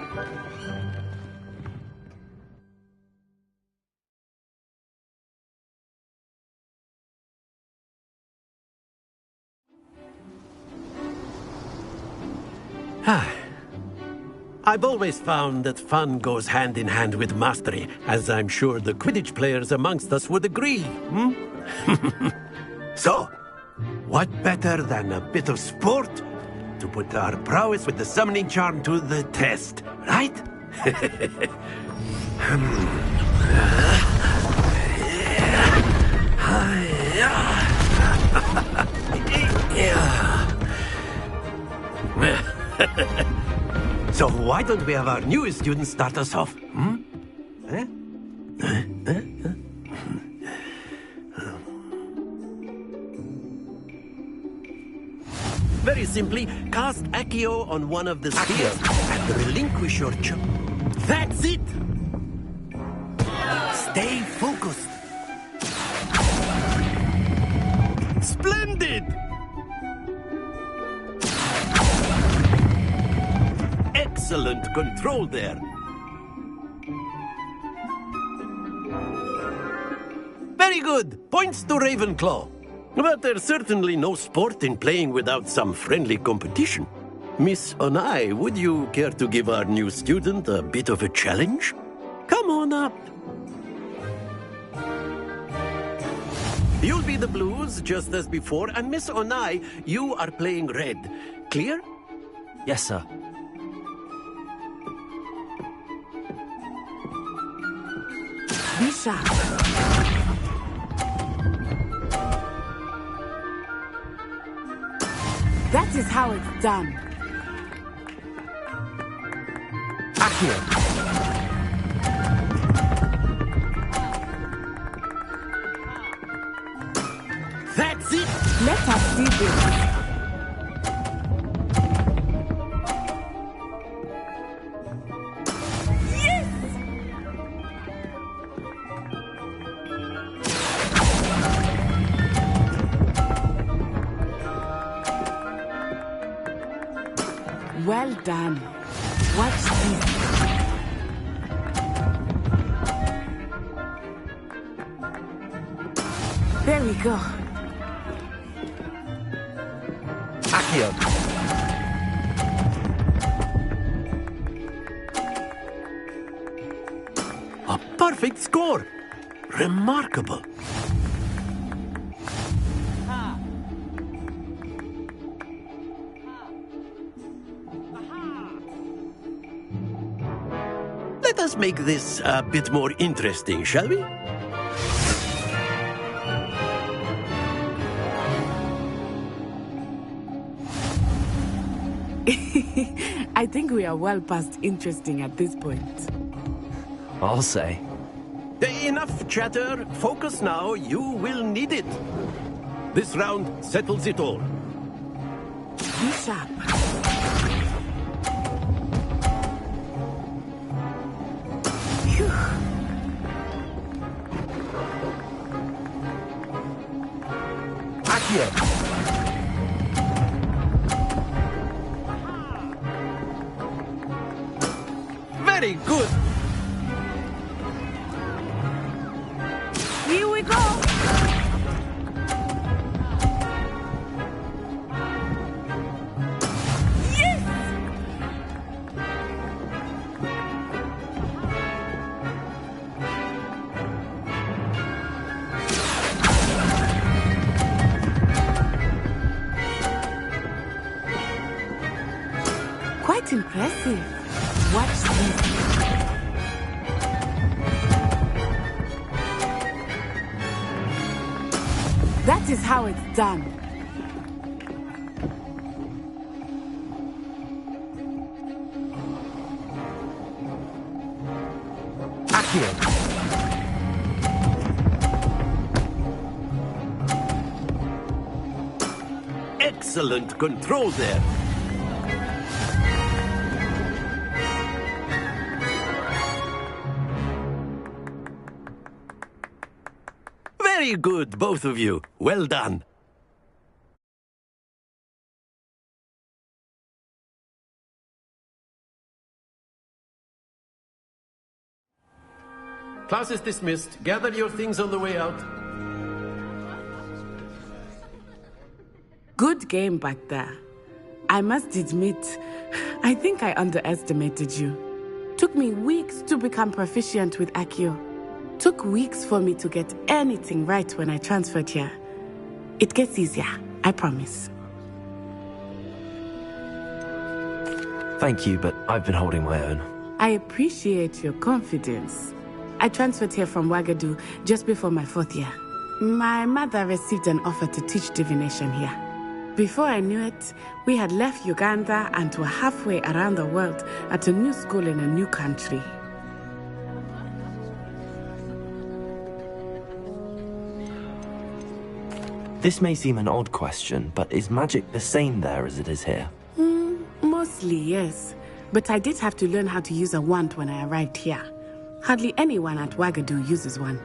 I've always found that fun goes hand in hand with mastery, as I'm sure the Quidditch players amongst us would agree, hmm? So, what better than a bit of sport to put our prowess with the summoning charm to the test, right? So why don't we have our newest student start us off? Very simply, cast Accio on one of the spheres and relinquish your charm. That's it! Stay focused. Splendid! Excellent control there. Very good. Points to Ravenclaw. But there's certainly no sport in playing without some friendly competition. Miss Onai, would you care to give our new student a bit of a challenge? Come on up. You'll be the blues, just as before, and Miss Onai, you are playing red. Clear? Yes, sir. Be sharp. That is how it's done. Accio. That's it! Let us see this. Well done. Watch this. There we go. Accio. A perfect score. Remarkable. Let us make this a bit more interesting, shall we? I think we are well past interesting at this point. I'll say. Enough chatter. Focus now. You will need it. This round settles it all. Be sharp. Accio. Very good. Here we go. Yes! Quite impressive. Watch this. That is how it's done. Accio. Excellent control there. Very good, both of you. Well done. Class is dismissed. Gather your things on the way out. Good game back there. I must admit, I think I underestimated you. Took me weeks to become proficient with Accio. Took weeks for me to get anything right when I transferred here. It gets easier, I promise. Thank you, but I've been holding my own. I appreciate your confidence. I transferred here from Wagadu just before my 4th year. My mother received an offer to teach divination here. Before I knew it, we had left Uganda and were halfway around the world at a new school in a new country. This may seem an odd question, but is magic the same there as it is here? Mostly, yes. But I did have to learn how to use a wand when I arrived here. Hardly anyone at Wagadu uses one.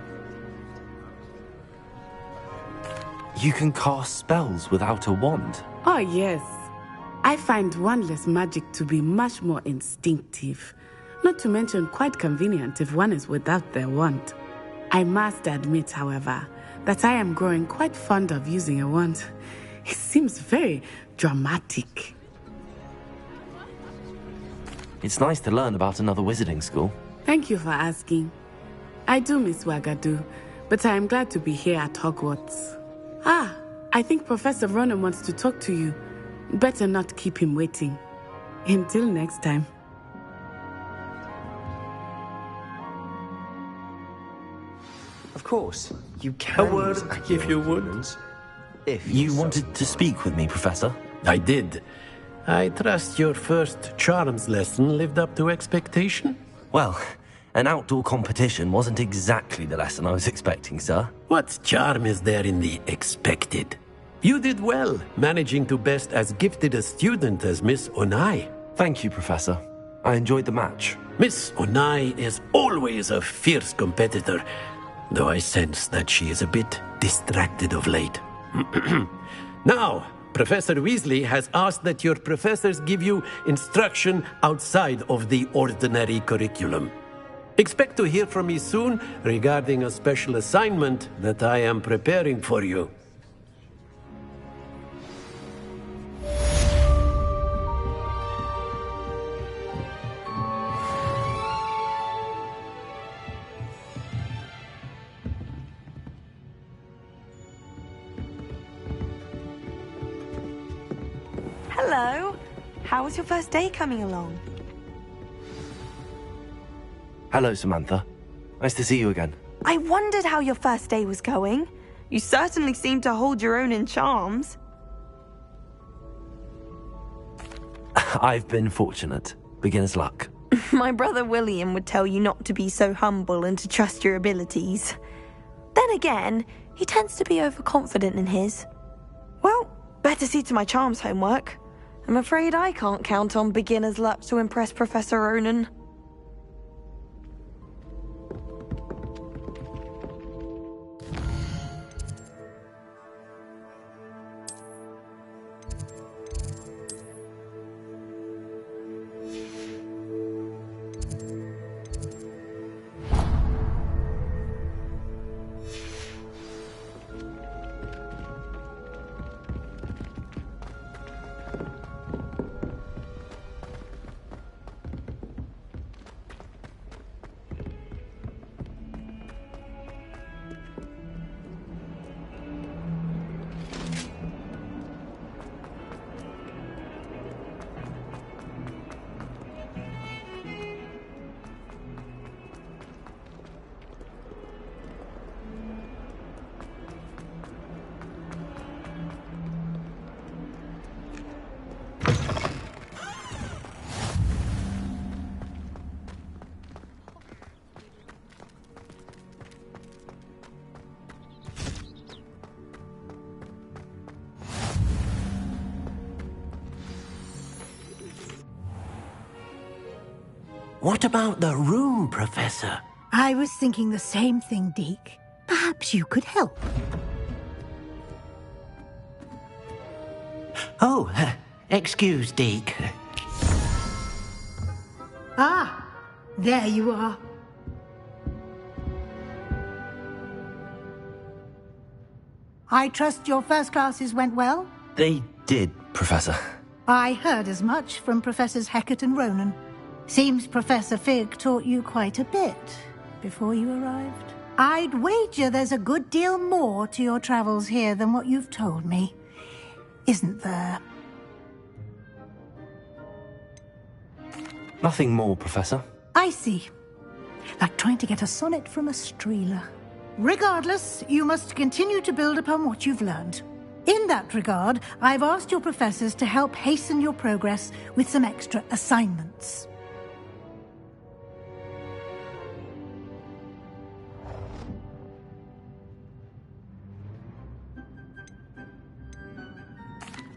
You can cast spells without a wand? Oh, yes. I find wandless magic to be much more instinctive. Not to mention quite convenient if one is without their wand. I must admit, however, that I am growing quite fond of using a wand. It seems very dramatic. It's nice to learn about another wizarding school. Thank you for asking. I do miss Wagadu, but I am glad to be here at Hogwarts. I think Professor Ronan wants to talk to you. Better not keep him waiting. Until next time. Of course, you can. A word, if you would. If you wanted to speak with me, Professor? I did. I trust your first charms lesson lived up to expectation? Well, an outdoor competition wasn't exactly the lesson I was expecting, sir. What charm is there in the expected? You did well, managing to best as gifted a student as Miss Onai. Thank you, Professor. I enjoyed the match. Miss Onai is always a fierce competitor, though I sense that she is a bit distracted of late. Now, Professor Weasley has asked that your professors give you instruction outside of the ordinary curriculum. Expect to hear from me soon regarding a special assignment that I am preparing for you. Hello. How was your first day coming along? Hello, Samantha. Nice to see you again. I wondered how your first day was going. You certainly seem to hold your own in charms. I've been fortunate. Beginner's luck. My brother William would tell you not to be so humble and to trust your abilities. Then again, he tends to be overconfident in his. Well, better see to my charms homework. I'm afraid I can't count on beginner's luck to impress Professor Ronan. What about the room, Professor? I was thinking the same thing, Deke. Perhaps you could help. Oh, excuse, Deke. Ah, there you are. I trust your first classes went well? They did, Professor. I heard as much from Professors Hecat and Ronan. Seems Professor Fig taught you quite a bit before you arrived. I'd wager there's a good deal more to your travels here than what you've told me. Isn't there? Nothing more, Professor. I see. Like trying to get a sonnet from a streeler. Regardless, you must continue to build upon what you've learned. In that regard, I've asked your professors to help hasten your progress with some extra assignments.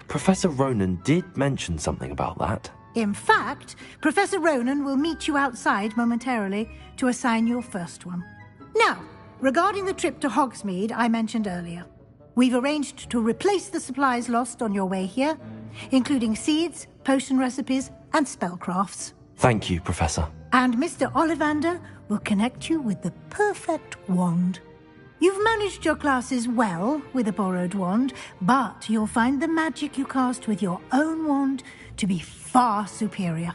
Professor Ronan did mention something about that. In fact, Professor Ronan will meet you outside momentarily to assign your first one. Now, regarding the trip to Hogsmeade I mentioned earlier, we've arranged to replace the supplies lost on your way here, including seeds, potion recipes, and spellcrafts. Thank you, Professor. And Mr. Ollivander will connect you with the perfect wand. You've managed your classes well with a borrowed wand, but you'll find the magic you cast with your own wand to be far superior.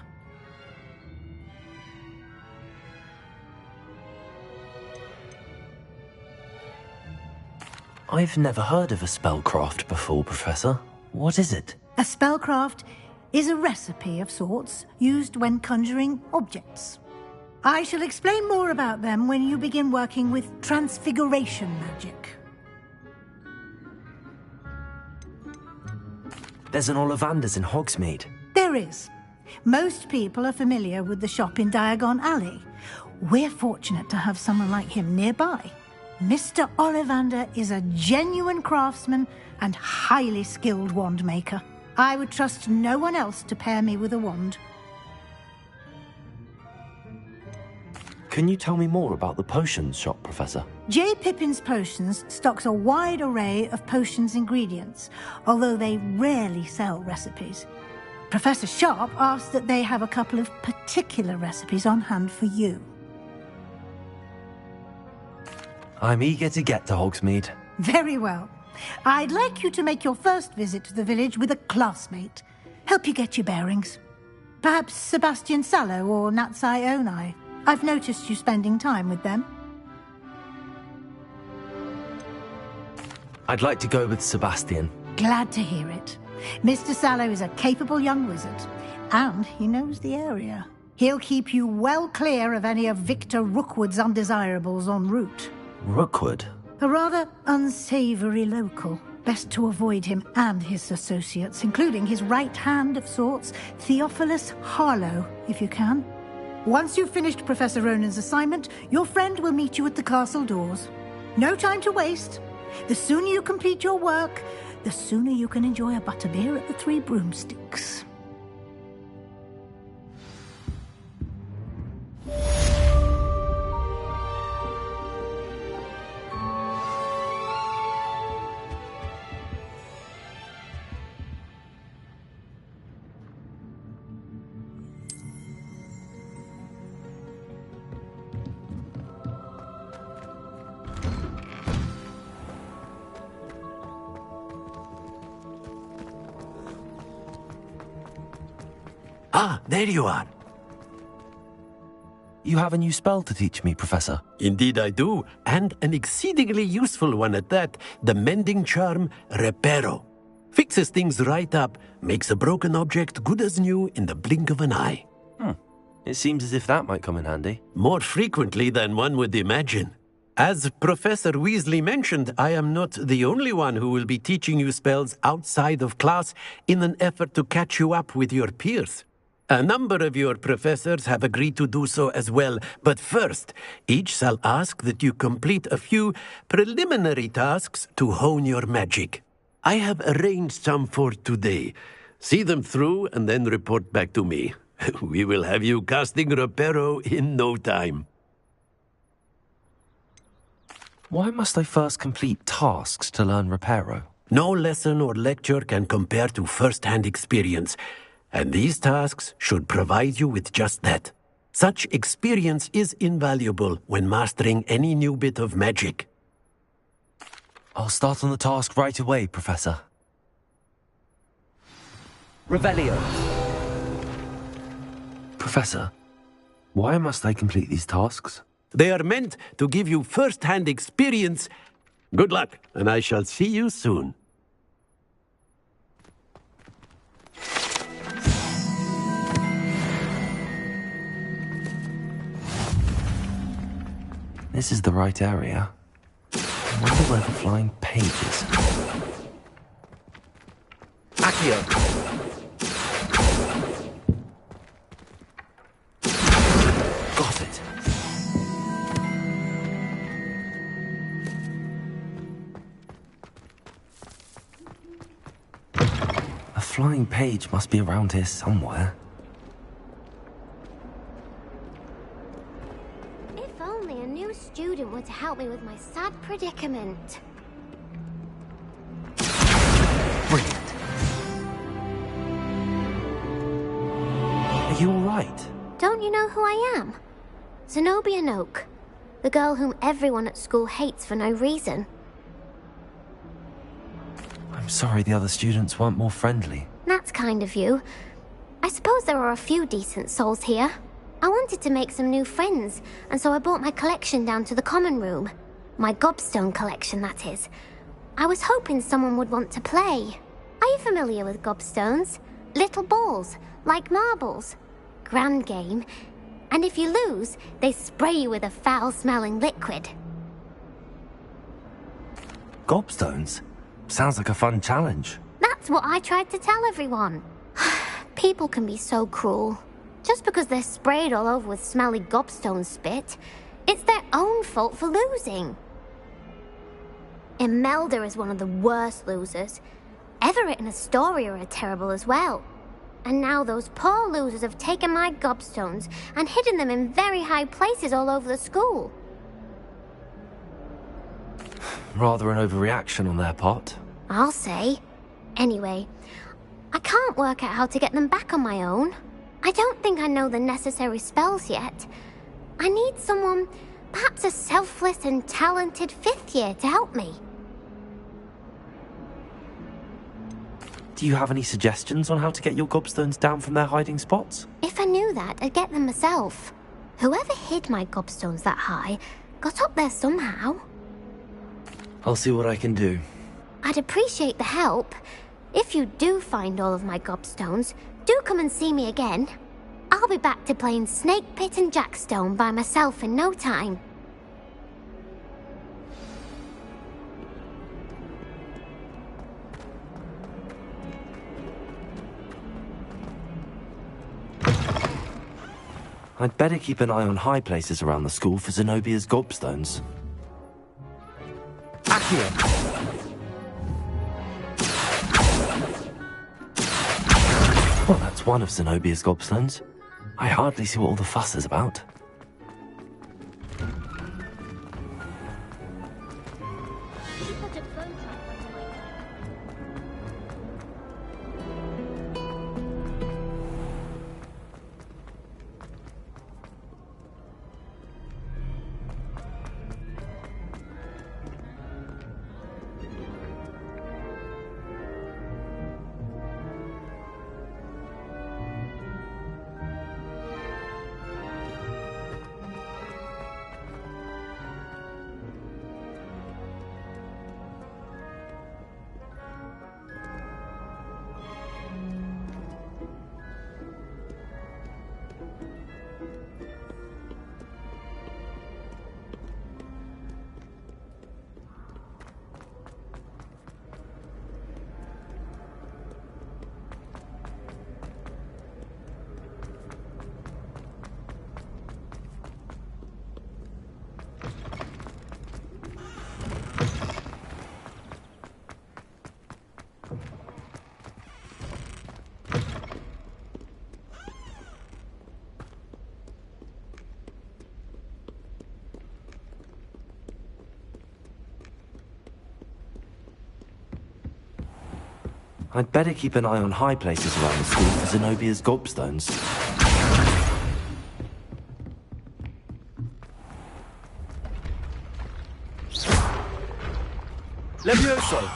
I've never heard of a spellcraft before, Professor. What is it? A spellcraft is a recipe of sorts used when conjuring objects. I shall explain more about them when you begin working with transfiguration magic. There's an Ollivander's in Hogsmeade. There is. Most people are familiar with the shop in Diagon Alley. We're fortunate to have someone like him nearby. Mr. Ollivander is a genuine craftsman and highly skilled wand maker. I would trust no one else to pair me with a wand. Can you tell me more about the potions shop, Professor? J. Pippin's Potions stocks a wide array of potions ingredients, although they rarely sell recipes. Professor Sharp asked that they have a couple of particular recipes on hand for you. I'm eager to get to Hogsmeade. Very well. I'd like you to make your first visit to the village with a classmate. Help you get your bearings. Perhaps Sebastian Sallow or Natsai Onai. I've noticed you spending time with them. I'd like to go with Sebastian. Glad to hear it. Mr. Sallow is a capable young wizard, and he knows the area. He'll keep you well clear of any of Victor Rookwood's undesirables en route. Rookwood? A rather unsavory local. Best to avoid him and his associates, including his right hand of sorts, Theophilus Harlow, if you can. Once you've finished Professor Ronan's assignment, your friend will meet you at the castle doors. No time to waste. The sooner you complete your work, the sooner you can enjoy a butterbeer at the Three Broomsticks. Ah, there you are. You have a new spell to teach me, Professor. Indeed I do, and an exceedingly useful one at that, the mending charm Reparo. Fixes things right up, makes a broken object good as new in the blink of an eye. It seems as if that might come in handy. More frequently than one would imagine. As Professor Weasley mentioned, I am not the only one who will be teaching you spells outside of class in an effort to catch you up with your peers. A number of your professors have agreed to do so as well, but first, each shall ask that you complete a few preliminary tasks to hone your magic. I have arranged some for today. See them through and then report back to me. We will have you casting Reparo in no time. Why must I first complete tasks to learn Reparo? No lesson or lecture can compare to first-hand experience. And these tasks should provide you with just that. Such experience is invaluable when mastering any new bit of magic. I'll start on the task right away, Professor. Revelio. Professor, why must I complete these tasks? They are meant to give you first-hand experience. Good luck, and I shall see you soon. This is the right area. I wonder where the flying page is. Accio! Got it. A flying page must be around here somewhere. If only a new student were to help me with my sad predicament. Brilliant. Are you all right? Don't you know who I am? Zenobia Noak, the girl whom everyone at school hates for no reason. I'm sorry the other students weren't more friendly. That's kind of you. I suppose there are a few decent souls here. I wanted to make some new friends, and so I brought my collection down to the common room. My gobstone collection, that is. I was hoping someone would want to play. Are you familiar with gobstones? Little balls, like marbles. Grand game. And if you lose, they spray you with a foul-smelling liquid. Gobstones? Sounds like a fun challenge. That's what I tried to tell everyone. People can be so cruel. Just because they're sprayed all over with smelly gobstone spit, it's their own fault for losing. Imelda is one of the worst losers. Everett and Astoria are terrible as well. And now those poor losers have taken my gobstones and hidden them in very high places all over the school. Rather an overreaction on their part. I'll say. Anyway, I can't work out how to get them back on my own. I don't think I know the necessary spells yet. I need someone, perhaps a selfless and talented fifth year to help me. Do you have any suggestions on how to get your gobstones down from their hiding spots? If I knew that, I'd get them myself. Whoever hid my gobstones that high got up there somehow. I'll see what I can do. I'd appreciate the help. If you do find all of my gobstones, do come and see me again. I'll be back to playing Snake Pit and Jackstone by myself in no time. I'd better keep an eye on high places around the school for Zenobia's gobstones. Accio! Well, that's one of Zenobia's gobstones. I hardly see what all the fuss is about. I'd better keep an eye on high places around the school for Zenobia's gobstones. Levioso!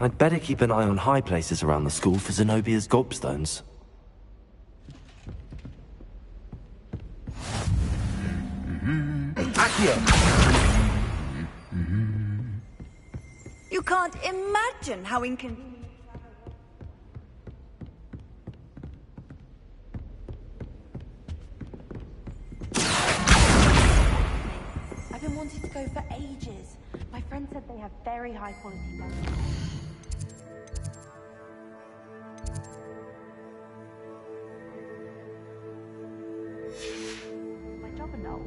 I'd better keep an eye on high places around the school for Zenobia's gobstones. You can't imagine how inconvenient. I've been wanting to go for ages. My friend said they have very high quality medicine. My job and all.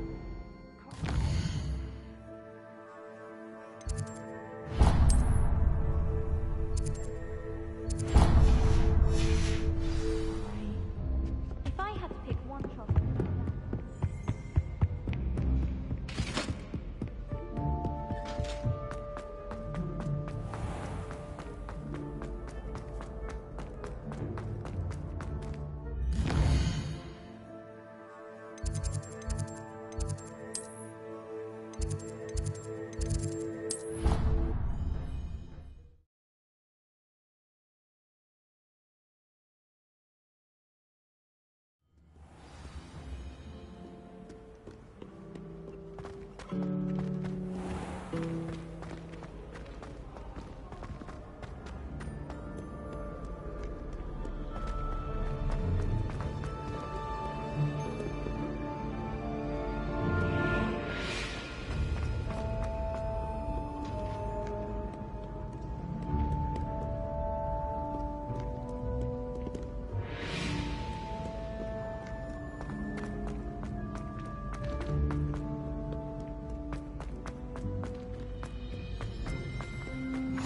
If I had to pick one choice.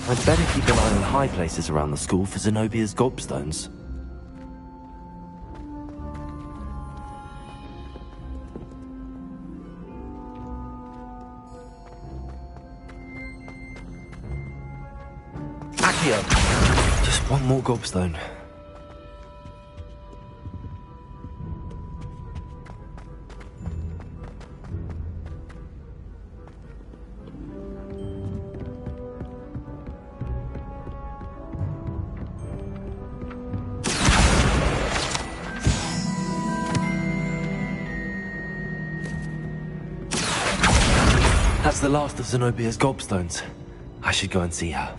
I'd better keep an eye on high places around the school for Zenobia's gobstones. Accio! Just one more gobstone. That's the last of Zenobia's gobstones. I should go and see her.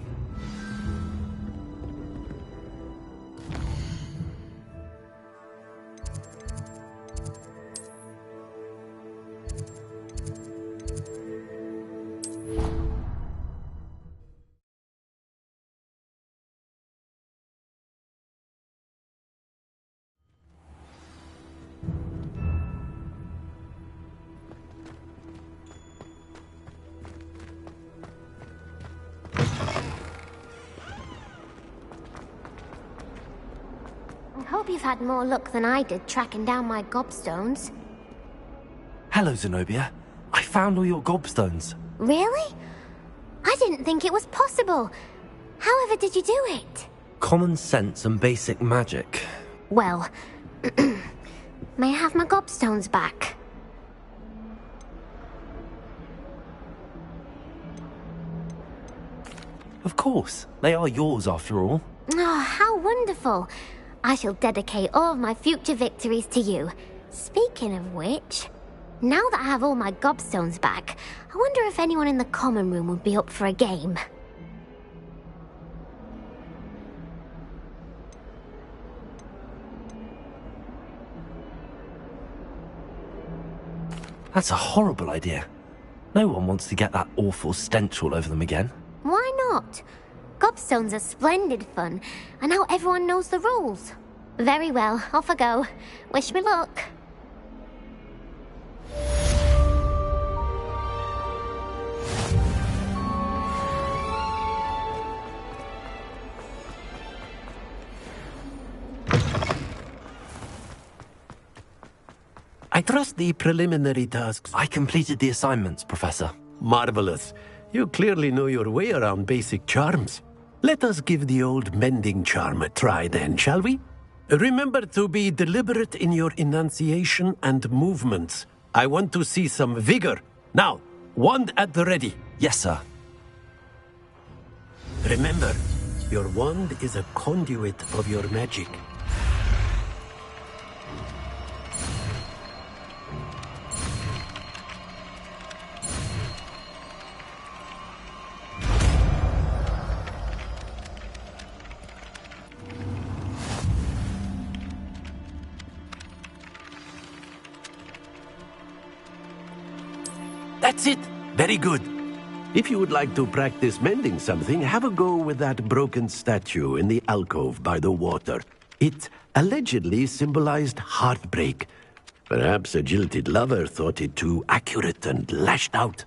I hope you've had more luck than I did tracking down my gobstones. Hello, Zenobia. I found all your gobstones. Really? I didn't think it was possible. However did you do it? Common sense and basic magic. Well, may I have my gobstones back? Of course. They are yours after all. Oh, how wonderful. I shall dedicate all of my future victories to you. Speaking of which, now that I have all my gobstones back, I wonder if anyone in the common room would be up for a game. That's a horrible idea. No one wants to get that awful stench all over them again. Why not? Gobstones are splendid fun, and now everyone knows the rules. Very well, off I go. Wish me luck. I trust the preliminary tasks. I completed the assignments, Professor. Marvelous. You clearly know your way around basic charms. Let us give the old mending charm a try then, shall we? Remember to be deliberate in your enunciation and movements. I want to see some vigor. Now, wand at the ready. Yes, sir. Remember, your wand is a conduit of your magic. That's it. Very good. If you would like to practice mending something, have a go with that broken statue in the alcove by the water. It allegedly symbolized heartbreak. Perhaps a jilted lover thought it too accurate and lashed out.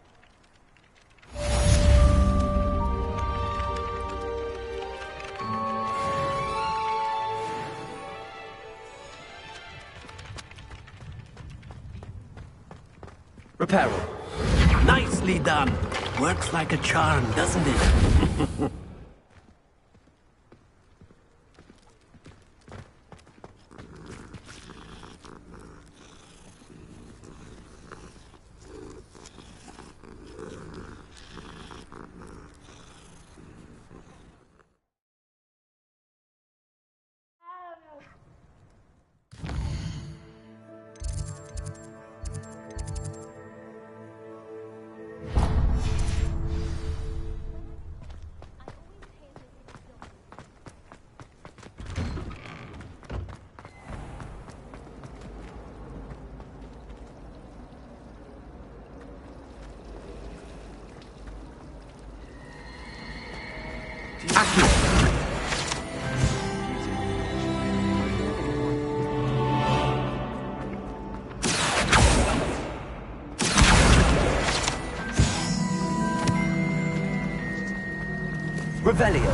Repair it. Nicely done. Works like a charm, doesn't it? Revelio.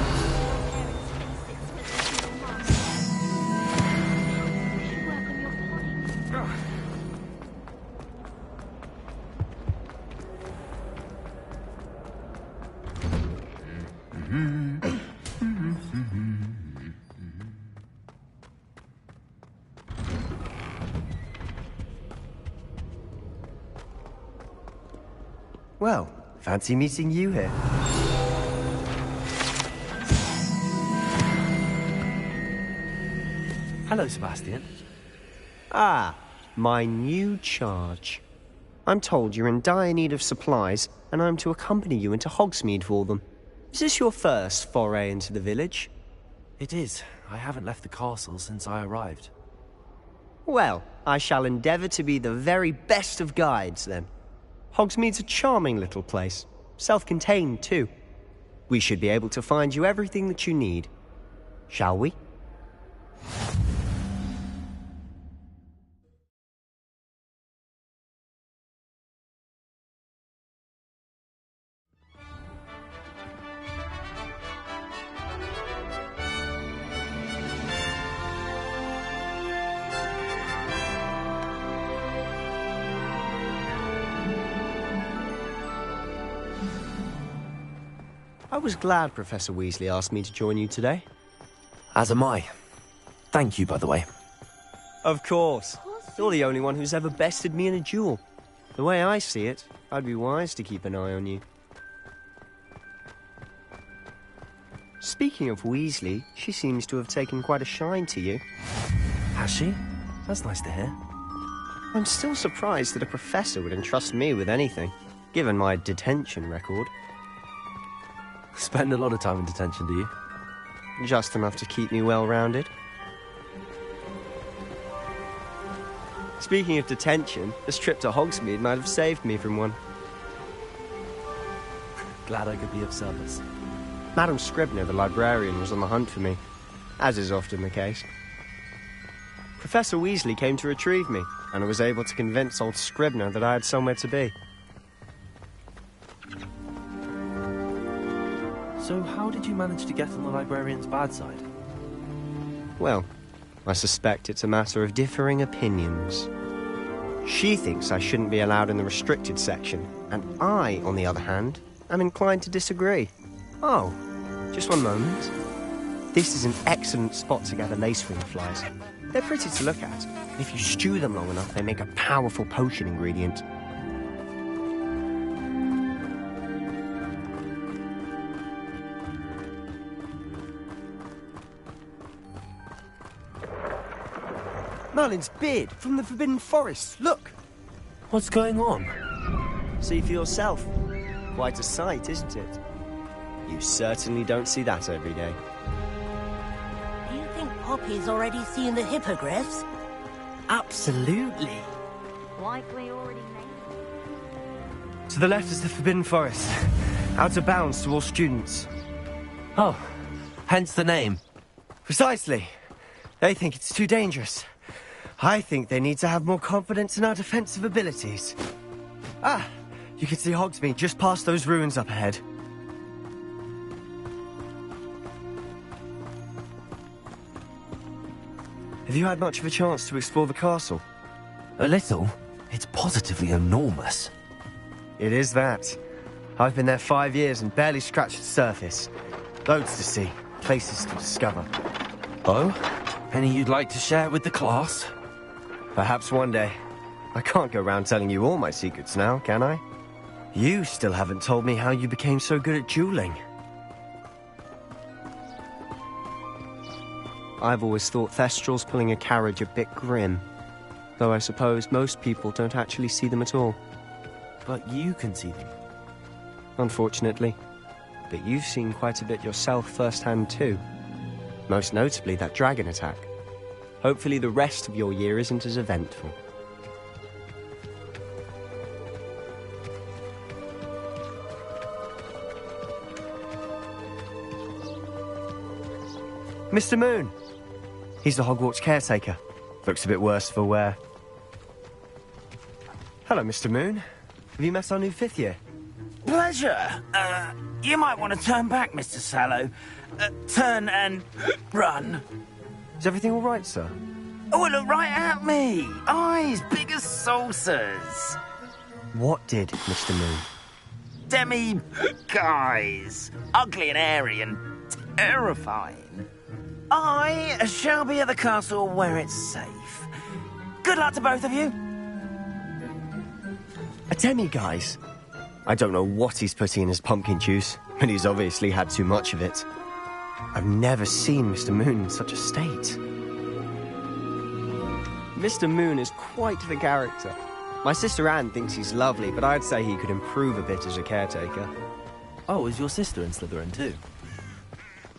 Well, fancy meeting you here. Hello, Sebastian. Ah, my new charge. I'm told you're in dire need of supplies, and I'm to accompany you into Hogsmeade for them. Is this your first foray into the village? It is. I haven't left the castle since I arrived. Well, I shall endeavour to be the very best of guides, then. Hogsmeade's a charming little place. Self-contained, too. We should be able to find you everything that you need. Shall we? I was glad Professor Weasley asked me to join you today. As am I. Thank you, by the way. Of course. You're the only one who's ever bested me in a duel. The way I see it, I'd be wise to keep an eye on you. Speaking of Weasley, she seems to have taken quite a shine to you. Has she? That's nice to hear. I'm still surprised that a professor would entrust me with anything, given my detention record. Spend a lot of time in detention, do you? Just enough to keep me well-rounded. Speaking of detention, this trip to Hogsmeade might have saved me from one. Glad I could be of service. Madam Scribner, the librarian, was on the hunt for me, as is often the case. Professor Weasley came to retrieve me, and I was able to convince old Scribner that I had somewhere to be. So how did you manage to get on the librarian's bad side? Well, I suspect it's a matter of differing opinions. She thinks I shouldn't be allowed in the restricted section, and I, on the other hand, am inclined to disagree. Oh, just one moment. This is an excellent spot to gather lacewing flies. They're pretty to look at, and if you stew them long enough, they make a powerful potion ingredient. Merlin's beard from the Forbidden Forest. Look! What's going on? See for yourself. Quite a sight, isn't it? You certainly don't see that every day. Do you think Poppy's already seen the hippogriffs? Absolutely. Likely already made. To the left is the Forbidden Forest. Out of bounds to all students. Oh, hence the name. Precisely. They think it's too dangerous. I think they need to have more confidence in our defensive abilities. Ah, you can see Hogsmeade just past those ruins up ahead. Have you had much of a chance to explore the castle? A little. It's positively enormous. It is that. I've been there 5 years and barely scratched the surface. Loads to see, places to discover. Oh? Any you'd like to share with the class? Perhaps one day. I can't go around telling you all my secrets now, can I? You still haven't told me how you became so good at dueling. I've always thought Thestrals pulling a carriage a bit grim. Though I suppose most people don't actually see them at all. But you can see them. Unfortunately. But you've seen quite a bit yourself firsthand too. Most notably that dragon attack. Hopefully the rest of your year isn't as eventful. Mr. Moon! He's the Hogwarts caretaker. Looks a bit worse for wear. Hello, Mr. Moon. Have you met our new 5th year? Pleasure. You might want to turn back, Mr. Sallow. Turn and run. Is everything all right, sir? Oh, look right at me. Eyes big as saucers. What did, Mr. Moon? Demi-guys. Ugly and airy and terrifying. I shall be at the castle where it's safe. Good luck to both of you. A demi-guise? I don't know what he's putting in his pumpkin juice, but he's obviously had too much of it. I've never seen Mr. Moon in such a state. Mr. Moon is quite the character. My sister Anne thinks he's lovely, but I'd say he could improve a bit as a caretaker. Oh, is your sister in Slytherin too?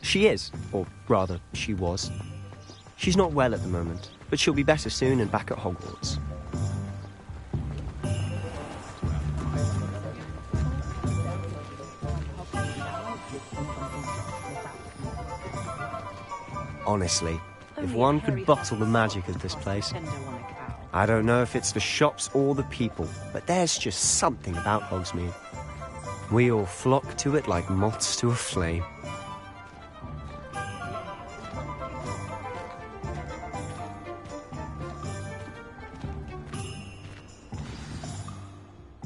She is, or rather, she was. She's not well at the moment, but she'll be better soon and back at Hogwarts. Honestly, if one could bottle the magic of this place, I don't know if it's the shops or the people, but there's just something about Hogsmeade. We all flock to it like moths to a flame.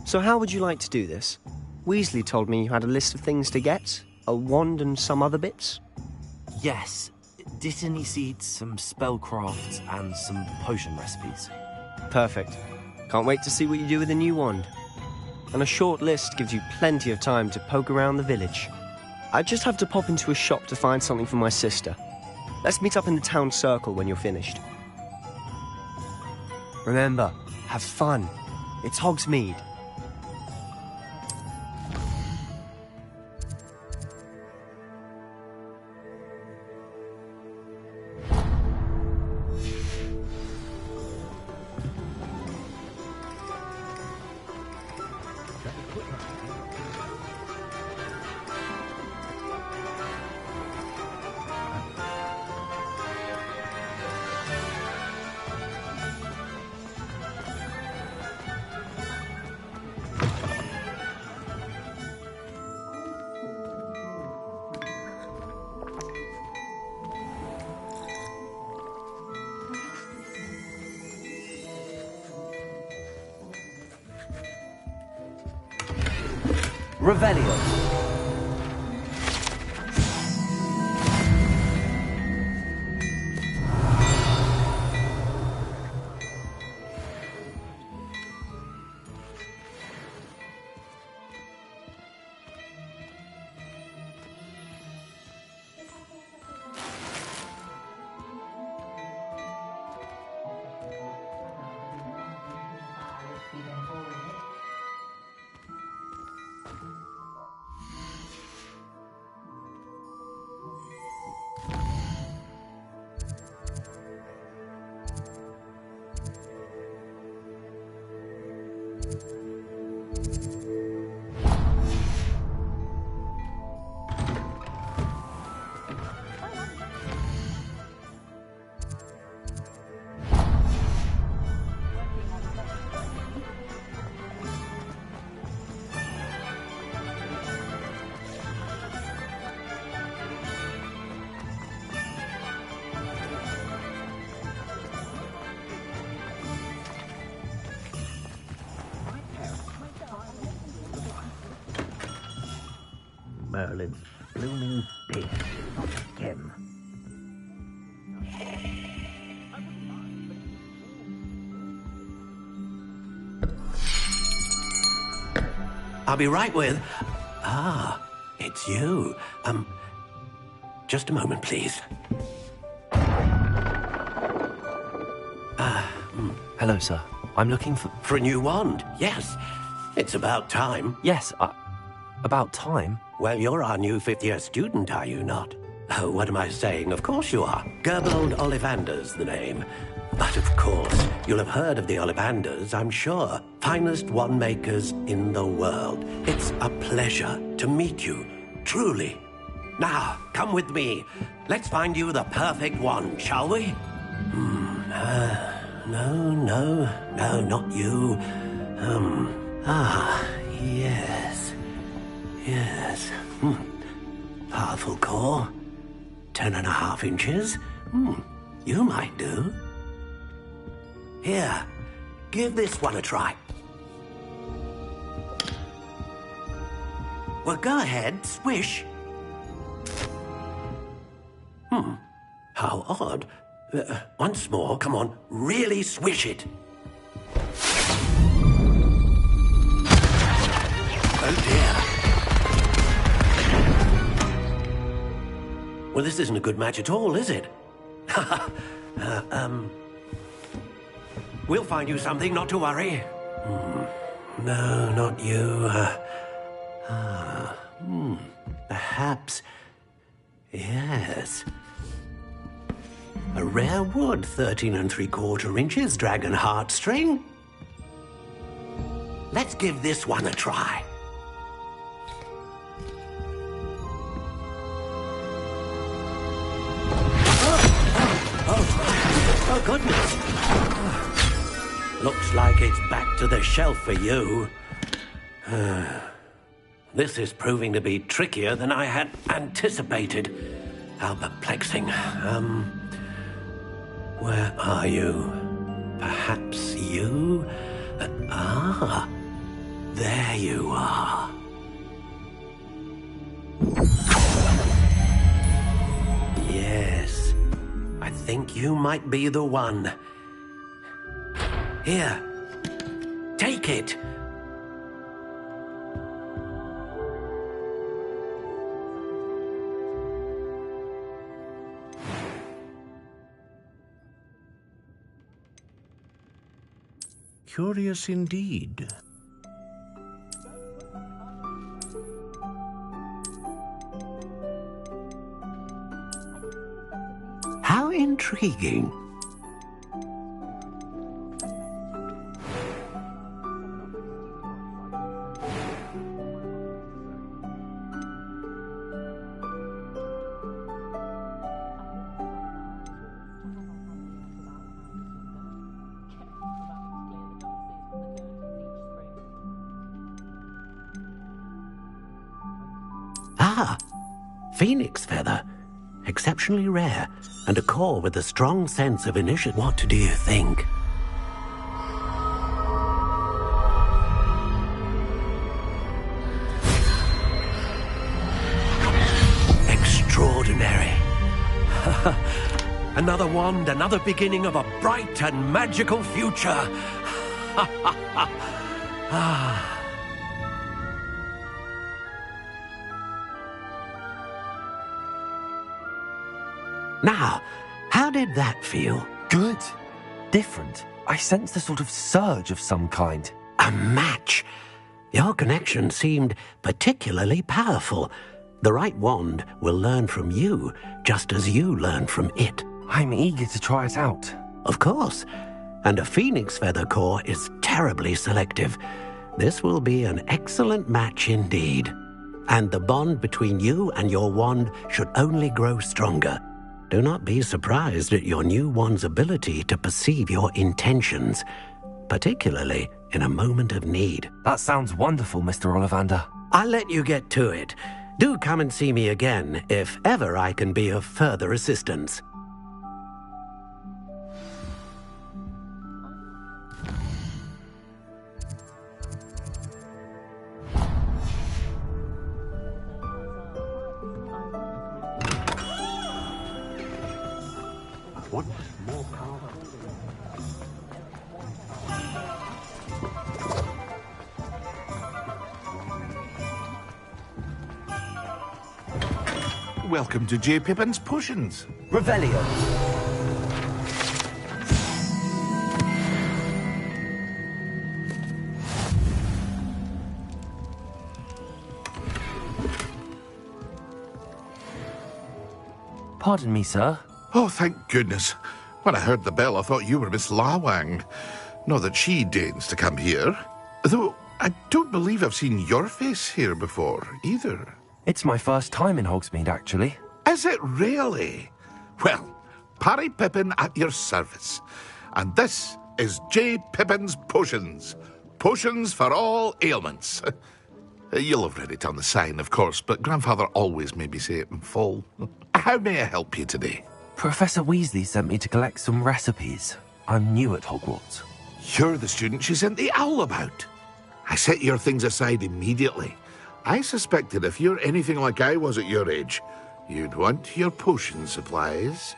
So how would you like to do this? Weasley told me you had a list of things to get, a wand and some other bits. Yes. Dittany seeds, some spellcrafts, and some potion recipes. Perfect. Can't wait to see what you do with the new wand. And a short list gives you plenty of time to poke around the village. I just have to pop into a shop to find something for my sister. Let's meet up in the town circle when you're finished. Remember, have fun. It's Hogsmeade. Revelio. Merlin's blooming pig, not again. I'll be right with... Ah, it's you. Just a moment, please. Hello, sir. I'm looking for... For a new wand, yes. It's about time. Yes, about time? Well, you're our new fifth-year student, are you not? Oh, what am I saying? Of course you are. Gerbold Ollivander's the name. But of course, you'll have heard of the Ollivanders, I'm sure. Finest wand makers in the world. It's a pleasure to meet you, truly. Now, come with me. Let's find you the perfect wand, shall we? No, not you. Yes. Powerful core. 10.5 inches. You might do. Here, give this one a try. Well, go ahead, swish. How odd. Once more, come on, really swish it. Oh dear. Well, this isn't a good match at all, is it? We'll find you something, not to worry. No, not you. Perhaps... Yes. A rare wood, 13 3/4 inches, dragon heartstring. Let's give this one a try. Oh, goodness. Looks like it's back to the shelf for you. This is proving to be trickier than I had anticipated. How perplexing. Where are you? Perhaps you? There you are. Yes, I think you might be the one. Here, take it. Curious indeed. How intriguing. Phoenix feather. Exceptionally rare, and a core with a strong sense of initiative. What do you think? Another wand, another beginning of a bright and magical future. Now, how did that feel? Good. Different. I sensed a sort of surge of some kind. A match. Your connection seemed particularly powerful. The right wand will learn from you, just as you learn from it. I'm eager to try it out. Of course. And a phoenix feather core is terribly selective. This will be an excellent match indeed. And the bond between you and your wand should only grow stronger. Do not be surprised at your new wand's ability to perceive your intentions, particularly in a moment of need. That sounds wonderful, Mr. Ollivander. I'll let you get to it. Do come and see me again if ever I can be of further assistance. What more power? Welcome to J. Pippin's Potions. Revelio. Pardon me, sir. Oh, thank goodness. When I heard the bell, I thought you were Miss Lawang. Not that she deigns to come here. Though I don't believe I've seen your face here before, either. It's my first time in Hogsmeade, actually. Is it really? Well, Parry Pippin at your service. And this is J. Pippin's Potions. Potions for all ailments. You'll have read it on the sign, of course, but Grandfather always made me say it in full. How may I help you today? Professor Weasley sent me to collect some recipes. I'm new at Hogwarts. You're the student she sent the owl about. I set your things aside immediately. I suspected if you're anything like I was at your age, you'd want your potion supplies.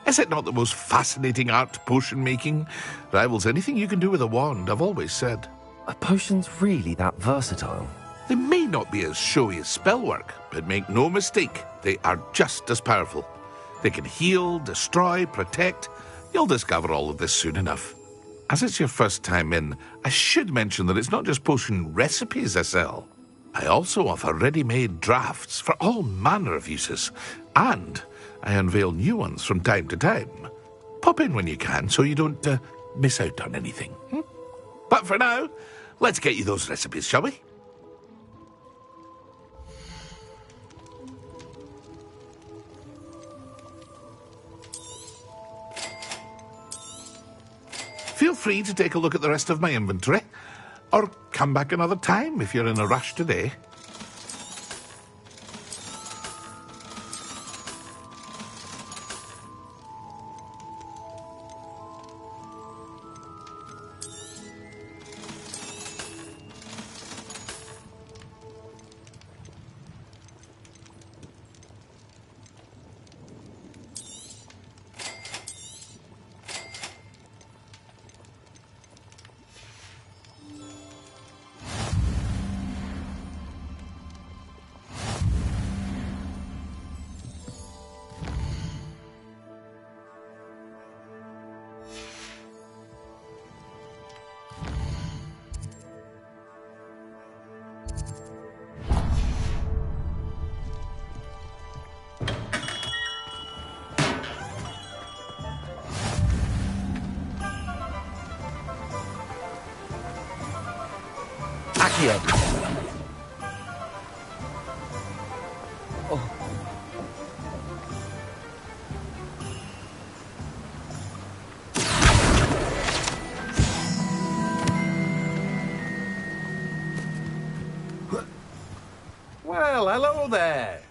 Is it not the most fascinating art, potion making? Rivals anything you can do with a wand, I've always said. Are potions really that versatile? They may not be as showy as spellwork, but make no mistake, they are just as powerful. They can heal, destroy, protect. You'll discover all of this soon enough. As it's your first time in, I should mention that it's not just potion recipes I sell. I also offer ready-made drafts for all manner of uses, and I unveil new ones from time to time. Pop in when you can so you don't miss out on anything. But for now, let's get you those recipes, shall we? Feel free to take a look at the rest of my inventory, or come back another time if you're in a rush today. Accio. Oh. Well, hello there.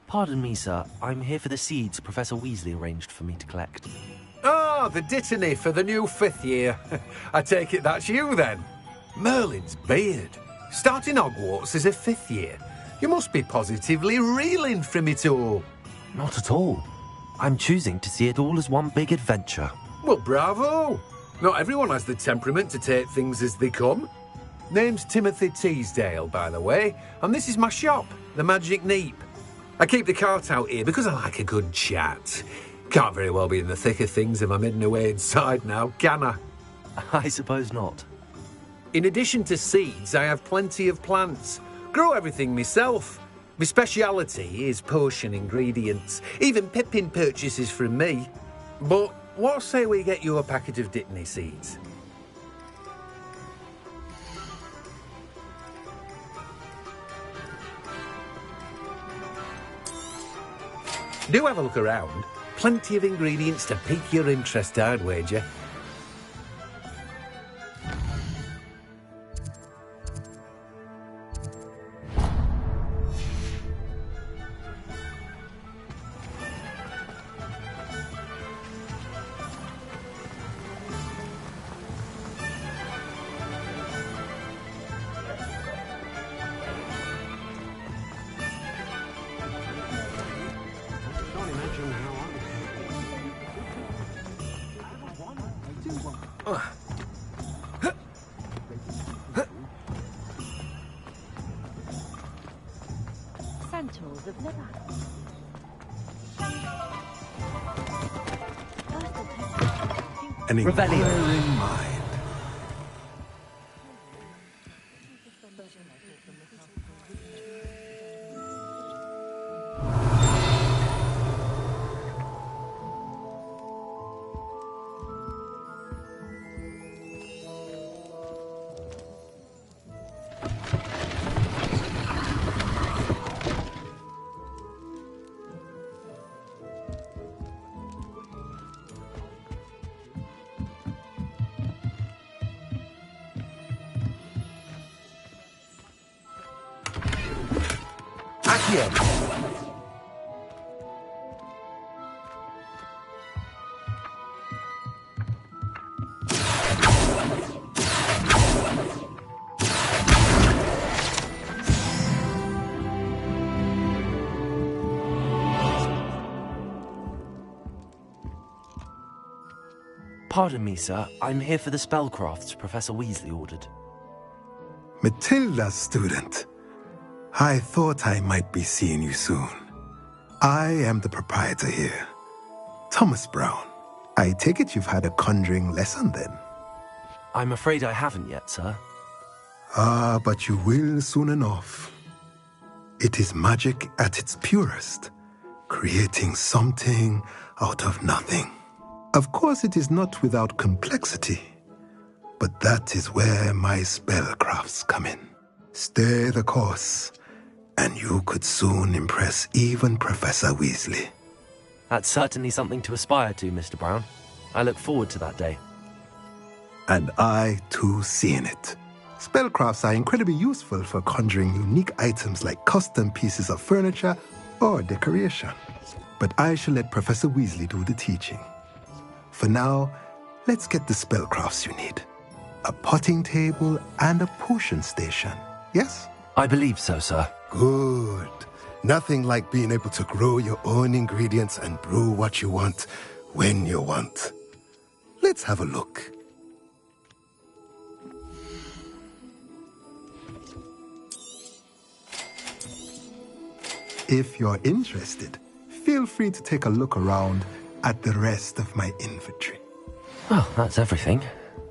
Pardon me, sir. I'm here for the seeds Professor Weasley arranged for me to collect. Oh, the dittany for the new 5th year. I take it that's you, then. Merlin's beard. Starting Hogwarts as a 5th year. You must be positively reeling from it all. Not at all. I'm choosing to see it all as one big adventure. Well, bravo! Not everyone has the temperament to take things as they come. Name's Timothy Teasdale, by the way, and this is my shop, the Magic Neep. I keep the cart out here because I like a good chat. Can't very well be in the thick of things if I'm hidden away inside now, can I? I suppose not. In addition to seeds, I have plenty of plants. Grow everything myself. My speciality is potion ingredients. Even Pippin purchases from me. But what say we get you a packet of Dittany seeds? Do have a look around. Plenty of ingredients to pique your interest, I'd wager. Centaurs of Nevada. An inquiring mind. Pardon me, sir. I'm here for the spellcrafts Professor Weasley ordered. Matilda's student. I thought I might be seeing you soon. I am the proprietor here, Thomas Brown. I take it you've had a conjuring lesson then? I'm afraid I haven't yet, sir. Ah, but you will soon enough. It is magic at its purest, creating something out of nothing. Of course, it is not without complexity, but that is where my spellcrafts come in. Stay the course, and you could soon impress even Professor Weasley. That's certainly something to aspire to, Mr. Brown. I look forward to that day. And I, too, see in it. Spellcrafts are incredibly useful for conjuring unique items like custom pieces of furniture or decoration. But I shall let Professor Weasley do the teaching. For now, let's get the spellcrafts you need. A potting table and a potion station, yes? I believe so, sir. Good. Nothing like being able to grow your own ingredients and brew what you want, when you want. Let's have a look. If you're interested, feel free to take a look around at the rest of my inventory. Well, that's everything.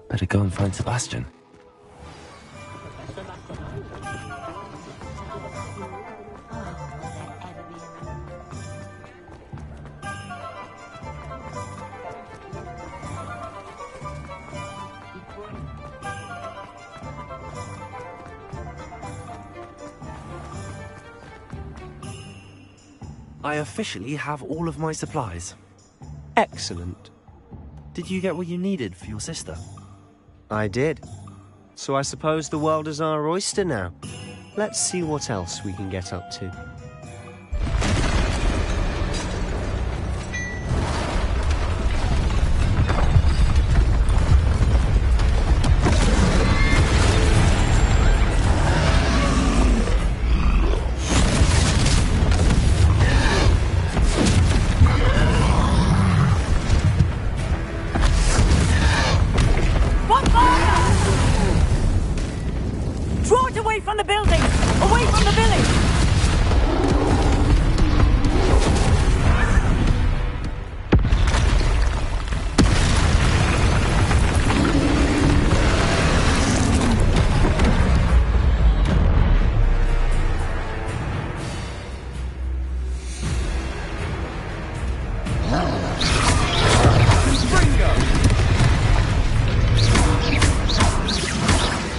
Better go and find Sebastian. I officially have all of my supplies. Excellent. Did you get what you needed for your sister? I did. So I suppose the world is our oyster now. Let's see what else we can get up to.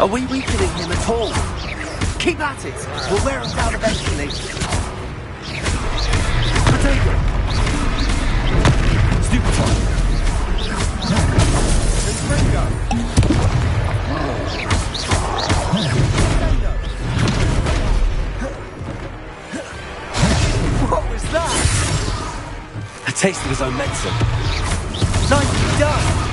Are we weakening him at all? Keep at it! We'll wear him down eventually. Potato! Stupefy! Springo! What was that? A taste of his own medicine. Nicely done!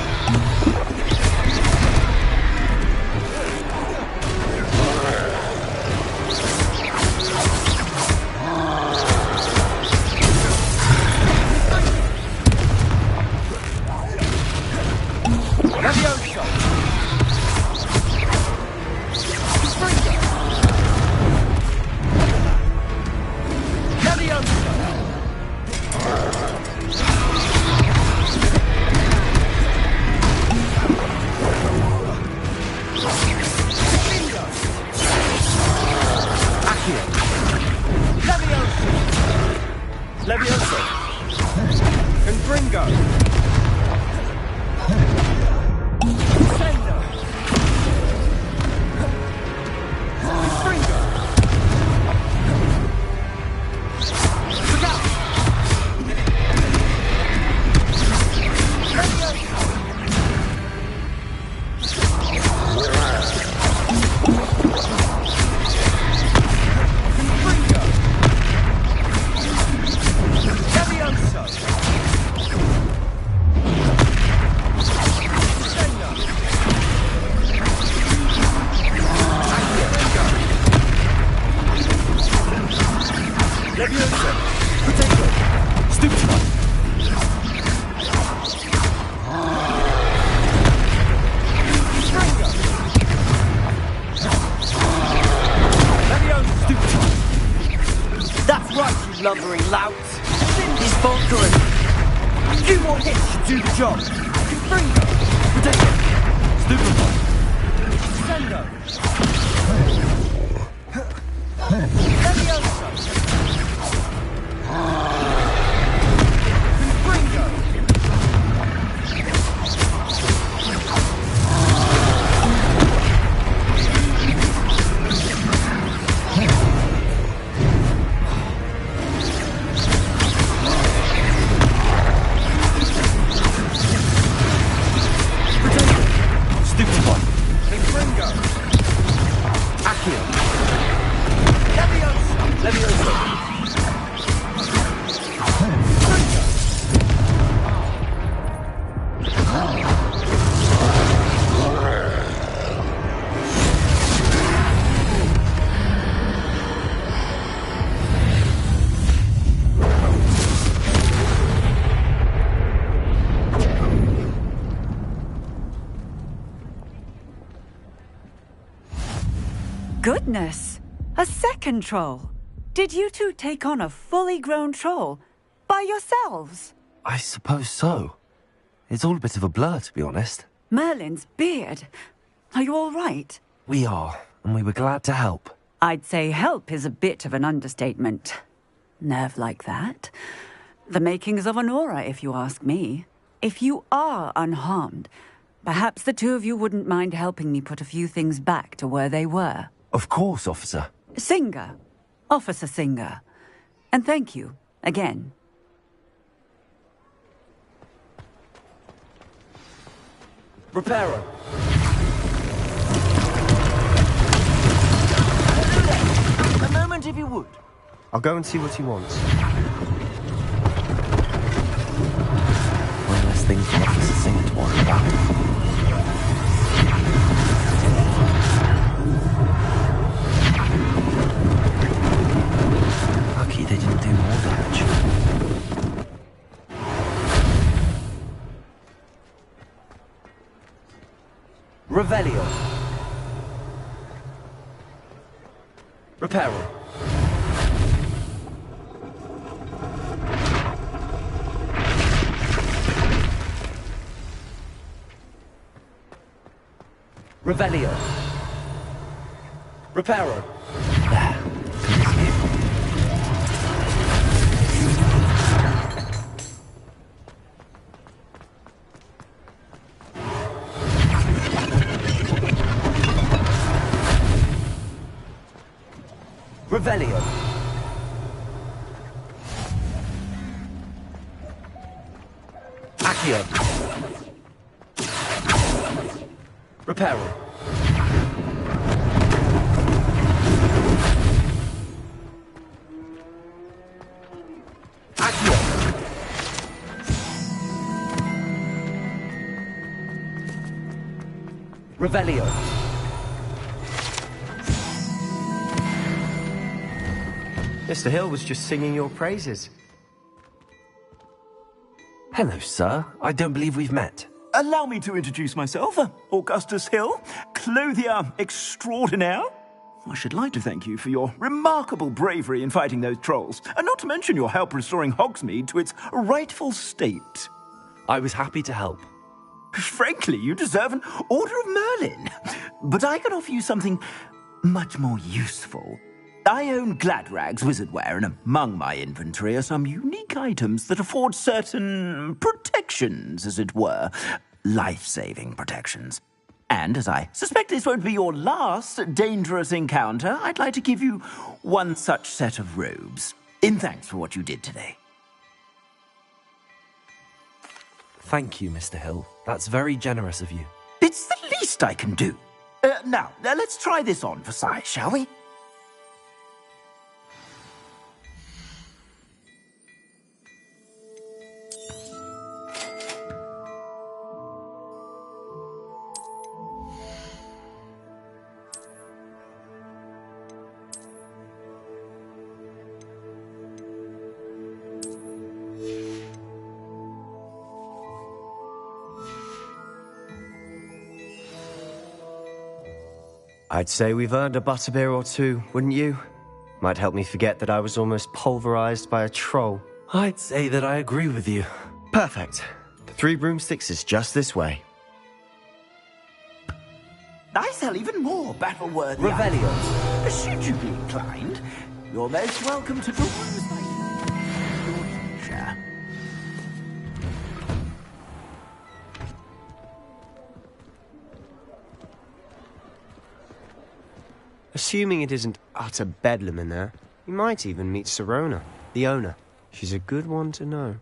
Lumbering lout. He's faltering. A few more hits should do the job. Confringo. Potato. Stupefy. Sendo. Levioso. Confringo. Goodness! A second troll! Did you two take on a fully grown troll? By yourselves? I suppose so. It's all a bit of a blur, to be honest. Merlin's beard. Are you all right? We are, and we were glad to help. I'd say help is a bit of an understatement. Nerve like that. The makings of an aura, if you ask me. If you are unharmed, perhaps the two of you wouldn't mind helping me put a few things back to where they were. Of course, officer. Singer. Officer Singer. And thank you, again. Reparo. A moment, if you would. I'll go and see what he wants. One less thing for Officer Singer to worry about. They didn't do more damage. Revelio. Reparo. Revelio. Reparo. There. Accio. Reparo. Accio. Revelio. Mr. Hill was just singing your praises. Hello, sir. I don't believe we've met. Allow me to introduce myself, Augustus Hill, clothier extraordinaire. I should like to thank you for your remarkable bravery in fighting those trolls, and not to mention your help restoring Hogsmeade to its rightful state. I was happy to help. Frankly, you deserve an Order of Merlin. But I can offer you something much more useful. I own Gladrag's wizardware, and among my inventory are some unique items that afford certain protections, as it were. Life-saving protections. And as I suspect this won't be your last dangerous encounter, I'd like to give you one such set of robes, in thanks for what you did today. Thank you, Mr. Hill. That's very generous of you. It's the least I can do. Now, let's try this on for size, shall we? I'd say we've earned a butterbeer or two, wouldn't you? Might help me forget that I was almost pulverized by a troll. I'd say that I agree with you. Perfect. The 3 broomsticks is just this way. I sell even more battle-worthy Revelio. items. Should you be inclined, you're most welcome to peruse your leisure. Assuming it isn't utter bedlam in there, you might even meet Sirona, the owner. She's a good one to know.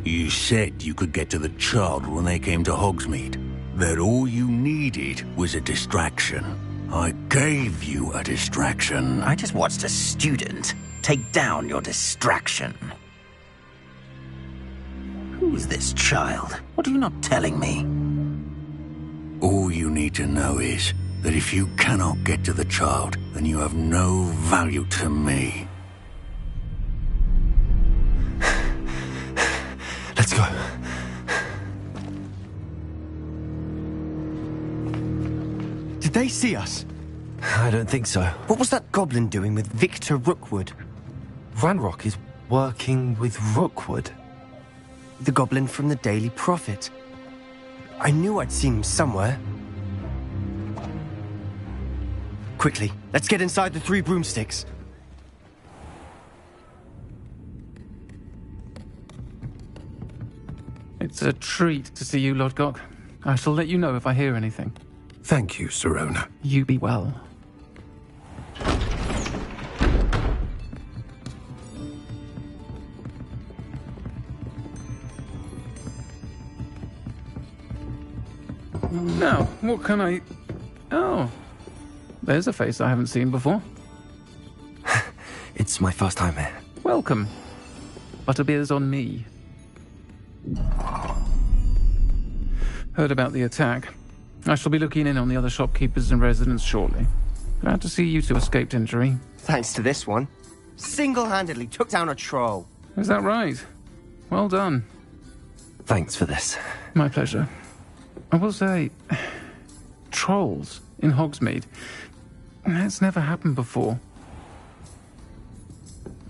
You said you could get to the child when they came to Hogsmeade. That all you needed was a distraction. I gave you a distraction. I just watched a student take down your distraction. Who's this child? What are you not telling me? All you need to know is that if you cannot get to the child, then you have no value to me. Let's go. Did they see us? I don't think so. What was that goblin doing with Victor Rookwood? Ranrock is working with Rookwood. The goblin from the Daily Prophet. I knew I'd seen him somewhere. Quickly, let's get inside the 3 broomsticks. It's a treat to see you, Lodgok. I shall let you know if I hear anything. Thank you, Sirona. You be well. Now, what can I... Oh, there's a face I haven't seen before. It's my first time here. Welcome. Butterbeer's on me. Heard about the attack. I shall be looking in on the other shopkeepers and residents shortly. Glad to see you two escaped injury. Thanks to this one. Single-handedly took down a troll. Is that right? Well done. Thanks for this. My pleasure. I will say, trolls in Hogsmeade. That's never happened before.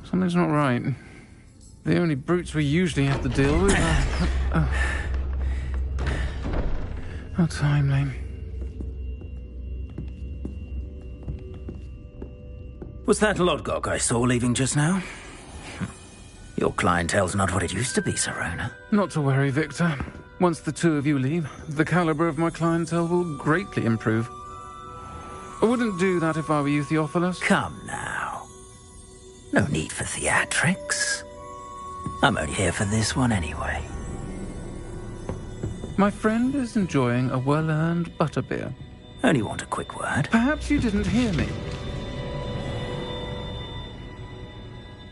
Something's not right. The only brutes we usually have to deal with are... How timely. Was that Lodgok I saw leaving just now? Your clientele's not what it used to be, Sirona. Not to worry, Victor. Once the two of you leave, the caliber of my clientele will greatly improve. I wouldn't do that if I were you, Theophilus. Come now. No need for theatrics. I'm only here for this one anyway. My friend is enjoying a well-earned butterbeer. Only want a quick word. Perhaps you didn't hear me.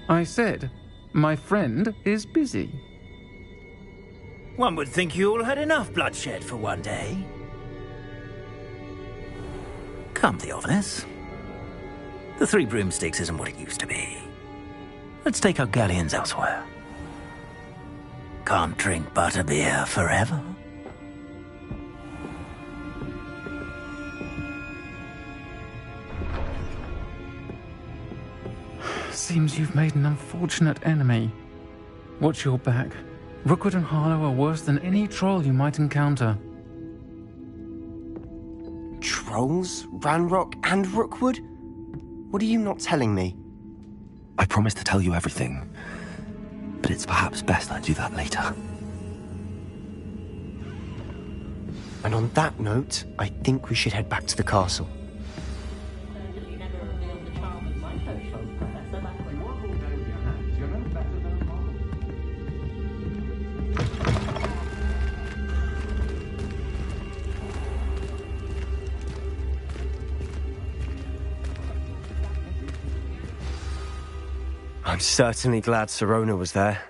I said, my friend is busy. One would think you all had enough bloodshed for one day. Come, Theophilus. The Three Broomsticks isn't what it used to be. Let's take our galleons elsewhere. Can't drink butterbeer forever. Seems you've made an unfortunate enemy. Watch your back. Rookwood and Harlow are worse than any troll you might encounter. Trolls? Ranrock and Rookwood? What are you not telling me? I promised to tell you everything, but it's perhaps best I do that later. And on that note, I think we should head back to the castle. I'm certainly glad Sirona was there.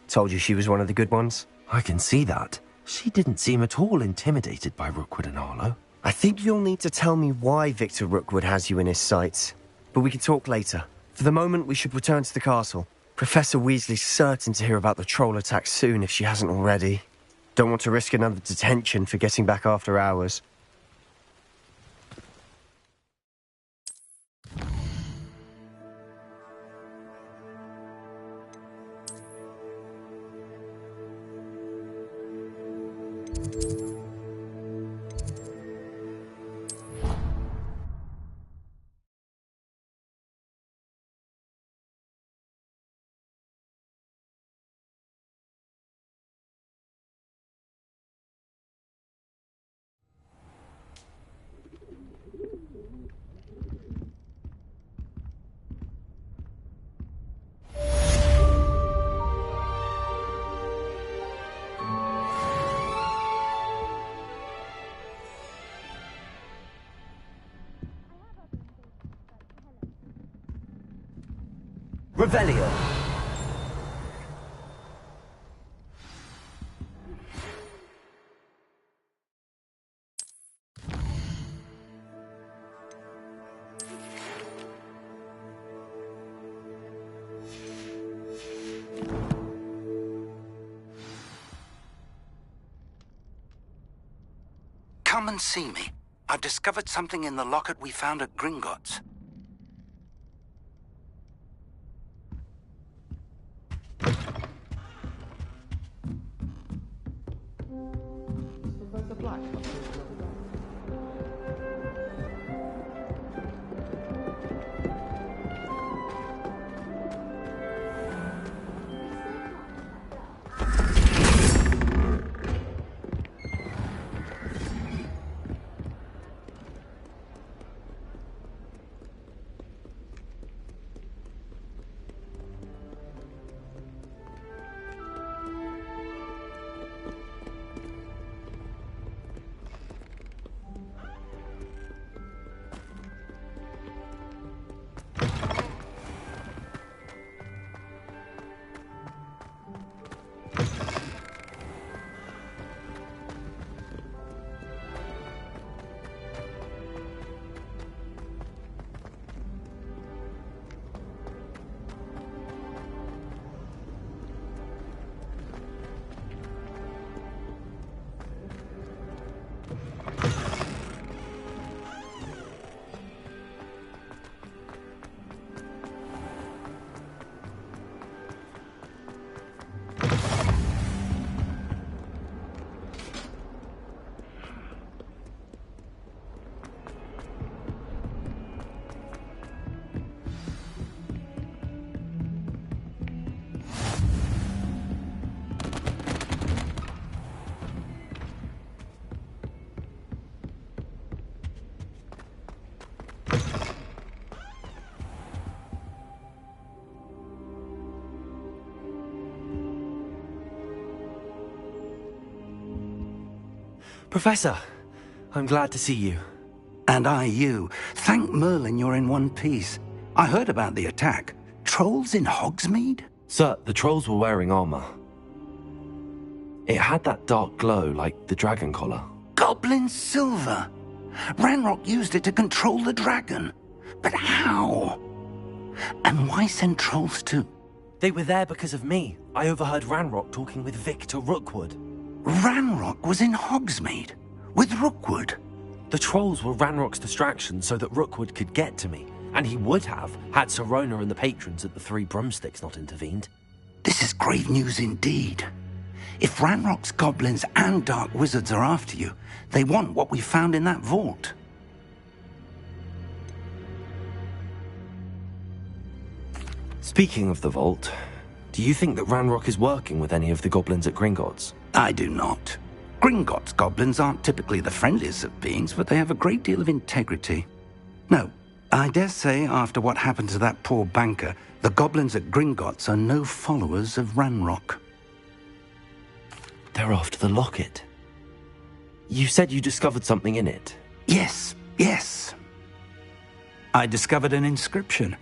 Told you she was one of the good ones. I can see that. She didn't seem at all intimidated by Rookwood and Harlow. I think you'll need to tell me why Victor Rookwood has you in his sights. But we can talk later. For the moment, we should return to the castle. Professor Weasley's certain to hear about the troll attack soon if she hasn't already. Don't want to risk another detention for getting back after hours. Revelio. Come and see me. I've discovered something in the locket we found at Gringotts. Professor, I'm glad to see you. And I you. Thank Merlin you're in one piece. I heard about the attack. Trolls in Hogsmeade? Sir, the trolls were wearing armor. It had that dark glow like the dragon collar. Goblin silver! Ranrock used it to control the dragon. But how? And why send trolls too? They were there because of me. I overheard Ranrock talking with Victor Rookwood. Ranrock was in Hogsmeade? With Rookwood? The trolls were Ranrock's distraction so that Rookwood could get to me. And he would have, had Sirona and the patrons at the Three Broomsticks not intervened. This is grave news indeed. If Ranrock's goblins and dark wizards are after you, they want what we found in that vault. Speaking of the vault, do you think that Ranrock is working with any of the goblins at Gringotts? I do not. Gringotts goblins aren't typically the friendliest of beings, but they have a great deal of integrity. No, I dare say after what happened to that poor banker, the goblins at Gringotts are no followers of Ranrock. They're after the locket. You said you discovered something in it. Yes. I discovered an inscription.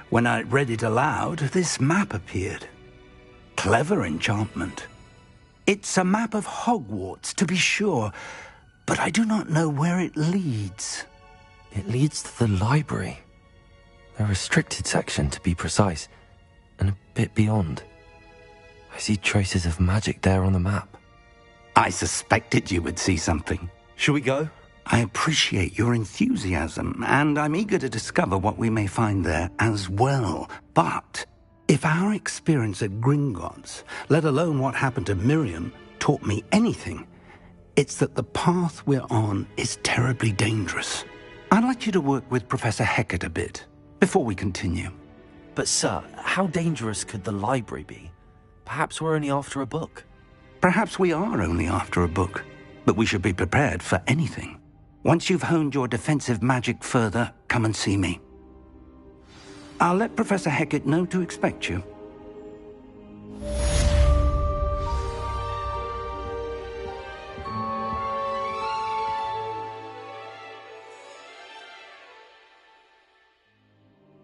When I read it aloud, this map appeared. Clever enchantment. It's a map of Hogwarts, to be sure, but I do not know where it leads. It leads to the library. A restricted section, to be precise, and a bit beyond. I see traces of magic there on the map. I suspected you would see something. Shall we go? I appreciate your enthusiasm, and I'm eager to discover what we may find there as well. But if our experience at Gringotts, let alone what happened to Miriam, taught me anything, it's that the path we're on is terribly dangerous. I'd like you to work with Professor Hecat a bit before we continue. But sir, how dangerous could the library be? Perhaps we're only after a book. Perhaps we are only after a book, but we should be prepared for anything. Once you've honed your defensive magic further, come and see me. I'll let Professor Hecat know to expect you.